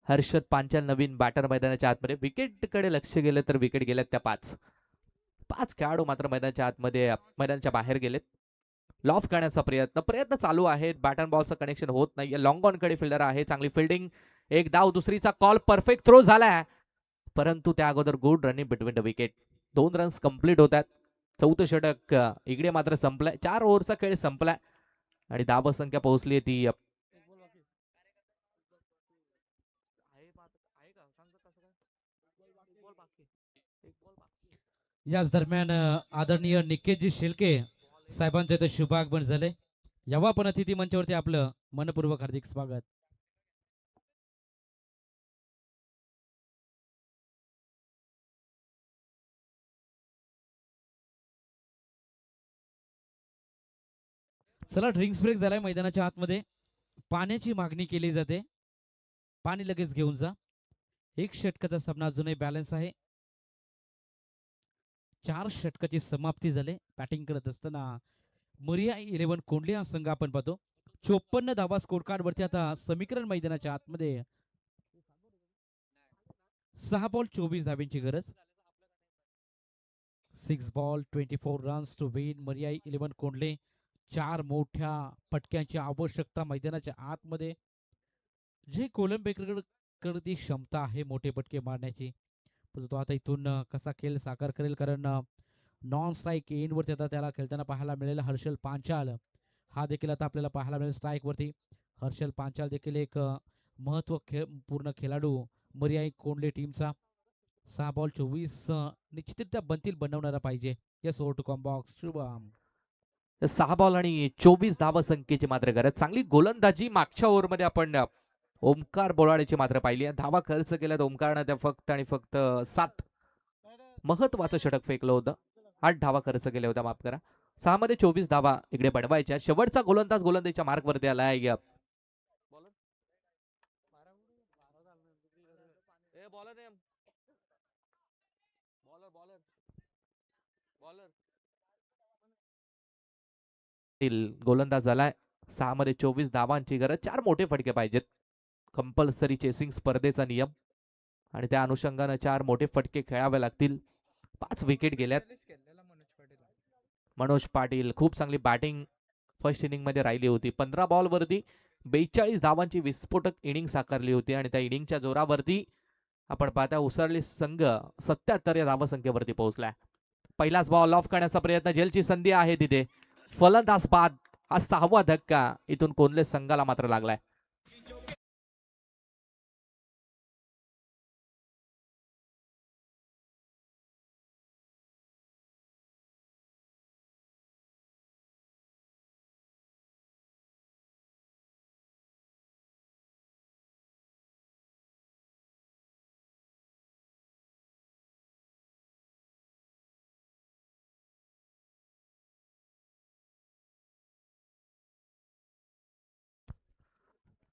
हर्षद पांचाल नवीन बॅटर मैदानाच्या आतमध्ये विकेट कडे लक्ष गेलं तर विकेट गेल्यात त्या 5 खेळाडू मात्र मैदानाच्या आतमध्ये मैदानाच्या बाहेर गेलेत लॉफ करण्याचा प्रयत्न चालू आहे बॅट अँड बॉलचं कनेक्शन होत नाही लॉंग ऑन कडे फिल्डर आहे चांगली फिल्डिंग एक धाव दुसरीचा कॉल परफेक्ट थ्रो झालाय परंतु त्या अगोदर good running between the wicket 2 runs complete होतात चौथं षटक इकडे मात्र संपलाय 4 ओव्हरचा खेळ संपलाय आणि धाव संख्या पोहोचली ती याच दरम्यान आदरणीय निकेतजी शेळके साहेबांचे इथं शुभागमन झाले यावा पण अतिथी मंचावरती आपलं मनपूर्वक हार्दिक स्वागत चला ड्रिंक्स ब्रेक झालाय मैदानाच्या आतमध्ये पाण्याची मागणी केली जाते पाणी लगेच घेऊन जा एक षटकाचा सामना अजूनही बॅलन्स आहे 4 षटकाची समाप्ती झाली बॅटिंग करत असताना मरिया 11 कोंडले हा संघ आपण पाहतो 54 धावा स्कोर कार्ड वरती आता समीकरण मैदानाच्या आतमध्ये 6 बॉल 24 धाव्यांची गरज 6 बॉल 24 रन्स टू विन मरिया 11 कोंडले 4 मोठ्या फटक्यांची आवश्यकता मैदानाच्या आतमध्ये जे कोलंबेकडे ती क्षमता आहे मोठे फटके मारण्याची तो आता इथून कसा खेळ साकार करेल कारण नॉन स्ट्राईक एंड वरती आता त्याला खेळताना पाहायला मिळेल हर्षल पांचाल हा देखील आता आपल्याला पाहायला मिळेल स्ट्राईक वरती हर्षल पांचाल देखील एक पूर्ण खेळाडू मरिया कोंडले टीमचा 6 बॉल 24 निश्चितरित्या बनवणारा पाहिजे yes over to comm box Shubham 6 ball आणि 24 धाव संख्येची मात्र गरज चांगली गोलंदाजी मागच्या ओव्हरमध्ये आपण ओमकार बोलाडेची मात्र पाहिली धावा खर्च केल्यात ओमकारनं त्या फक्त आणि फक्त 7 महत्वाचं षटक फेकलं होतं 8 धावा खर्च केल्या होत्या माफ करा 6 मध्ये 24 धावा इकडे बनवायच्या शेवटचा गोलंदाजीच्या मार्कवरती आलाय गोलंदाज झालाय 6 मध्ये 24 धावांची गरज, 4 मोठे फटके पाहिजेत. कंपल्सरी चेसिंग स्पर्धेचा नियम आणि त्या अनुषंगाने 4 मोठे फटके खेळावे लागतील. 5 विकेट गेल्यात. मनोज पाटील खूप चांगली बॅटिंग फर्स्ट इनिंग मध्ये राहिली होती. 15 बॉल वरती 42 धावांची विस्फोटक इनिंग साकारली होती आणि त्या इनिंगच्या जोरावरती आपण पाहता उसरली संघ 77 या धावसंख्येवरती पोहोचलाय. पहिलाच बॉल ऑफ करण्याचा प्रयत्न, जेलची संधी आहे तिथे, फलंदाज बाद. हा 6वा धक्का इथून कोल्हे संघाला मात्र लागलाय.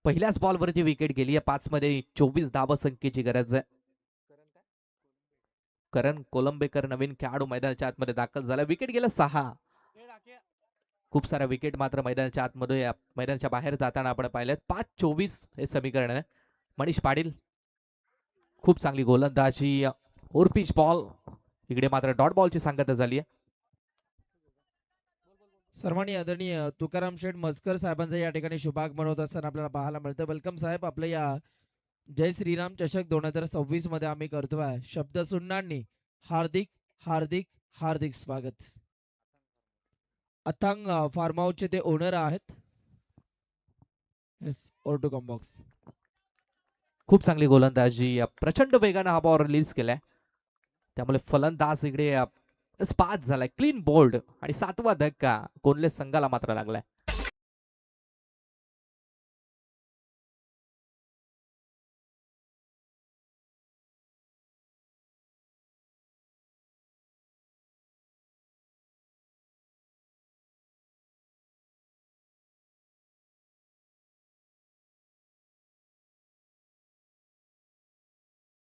पहिल्याच बॉलवरती विकेट गेली आहे. 5 मध्ये 24 धावसंख्येची गरज आहे. करण कोलंबेकर नवीन खेळाडू मैदानाच्या आतमध्ये दाखल झाला. विकेट गेला 6. खूप साऱ्या विकेट मात्र मैदानाच्या आतमध्ये मैदानाच्या बाहेर जाताना आपण पाहिलेत. 5-24 हे समीकरण आहे. मनीष पाटील खूप चांगली गोलंदाजी, ओरपिच बॉल, इकडे मात्र डॉट बॉलची सांगता झाली आहे. सन्माननीय आदरणीय तुकाराम शेठ मस्कर साहेबांचा या ठिकाणी शुभागमन होत असताना आपल्याला पाहायला मिळतं. वेलकम साहेब, आपल्या या जय श्रीराम चषक 2026 मध्ये आम्ही करतोय शब्द सुन्नांनी हार्दिक हार्दिक हार्दिक स्वागत. अथांग फार्म हाऊसचे ते ओनर आहेत. Yes, over to comm box. खूप चांगली गोलंदाजी, प्रचंड वेगाने हा बॉल रिलीज केलाय, त्यामुळे फलंदाज इकडे पाच झालाय. क्लीन बोल्ड आणि 7वा धक्का कोल्हे संघाला मात्र लागलाय.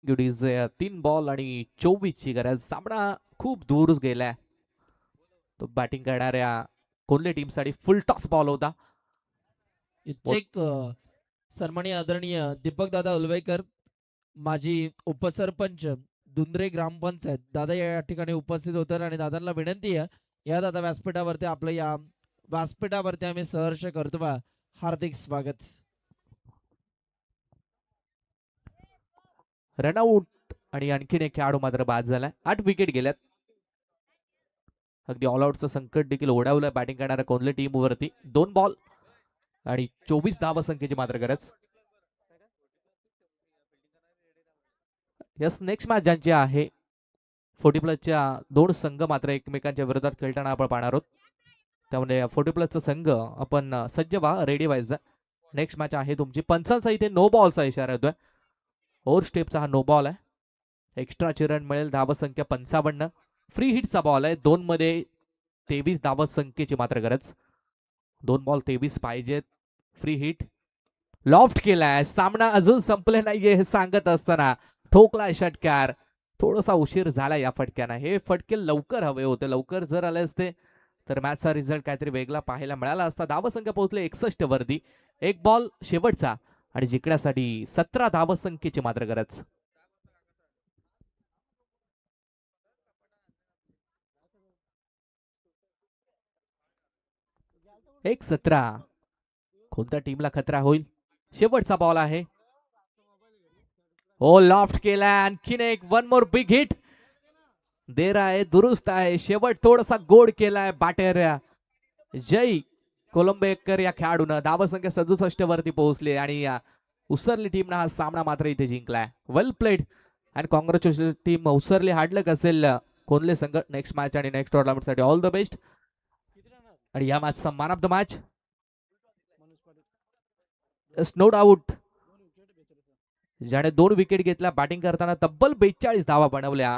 गुडीज 3 बॉल आणि 24 ची गरज. सामना खूप दूर गेलाय. तो बॅटिंग करणाऱ्या कोल्हे टीम साठी फुल टॉस बॉल होता. चेक सन्माननीय आदरणीय दीपक दादा उलवेकर, माजी उपसरपंच दुंद्रे ग्रामपंचायत, दादा या ठिकाणी उपस्थित होतात आणि दादांना विनंती आहे या दादा व्यासपीठावरती आपलं या व्यासपीठावरती आम्ही सहर्ष करतो. हार्दिक स्वागत. रनआउट आणि आणखीन एक खेळाडू मात्र बाद झालाय. 8 विकेट गेल्यात. अगदी ऑल आउटचं संकट देखील ओढावलं बॅटिंग करणाऱ्या कोल्हे टीम वरती. 2 बॉल आणि 24 धावसंख्येची मात्र गरज. यस, नेक्स्ट मॅच ज्यांची आहे 40+च्या 2 संघ मात्र एकमेकांच्या विरोधात खेळताना आपण पाहणार आहोत. त्यामुळे 40+चा संघ आपण सज्ज व्हा, रेडी व्हायचा. नेक्स्ट मॅच आहे तुमची. पंचांचा इथे नो बॉलचा इशारा येतोय. ओव्हर स्टेपचा हा नो बॉल आहे. एक्स्ट्राची रन मिळेल. धावसंख्या 55. फ्री हिटचा बॉल आहे. 2 मध्ये 23 धावसंख्येची मात्र गरज. 2 बॉल 23 पाहिजेत. फ्री हिट लॉफ्ट केलाय. सामना अजून संपले नाहीये हे सांगत असताना ठोकलाय षटकार. थोडासा उशीर झाला या फटक्यानं. हे फटके लवकर हवे होते. लवकर जर आले असते तर मॅचचा रिझल्ट काहीतरी वेगळा पाहायला मिळाला असता. धावसंख्या पोहोचले 61 वरती. 1 बॉल शेवटचा आणि जिंकण्यासाठी 17 धावसंख्येची मात्र गरज. एक 17. कोणत्या टीमला खतरा होईल? शेवटचा बॉल आहे. ओ लॉफ्ट केलाय. आणखीन एक 1 मोर बिग हिट. देर आहे, दुरुस्त आहे. शेवट थोडासा गोड केलाय बॅटर जय कोलंबेकर या खेळाडूनं. धावसंख्या 67 वरती पोहोचली आणि उसरली टीमनं हा सामना मात्र इथे जिंकलाय. Well played and congratulation team. Usarli hard luck असेल कोल्हे संघ. नेक्स्ट मॅच आणि नेक्स्ट टुर्नामेंट साठी ऑल द बेस्ट. आणि या मॅचचा man of the match no doubt ज्याने 2 विकेट घेतल्या. बॅटिंग करताना तब्बल 42 धावा बनवल्या.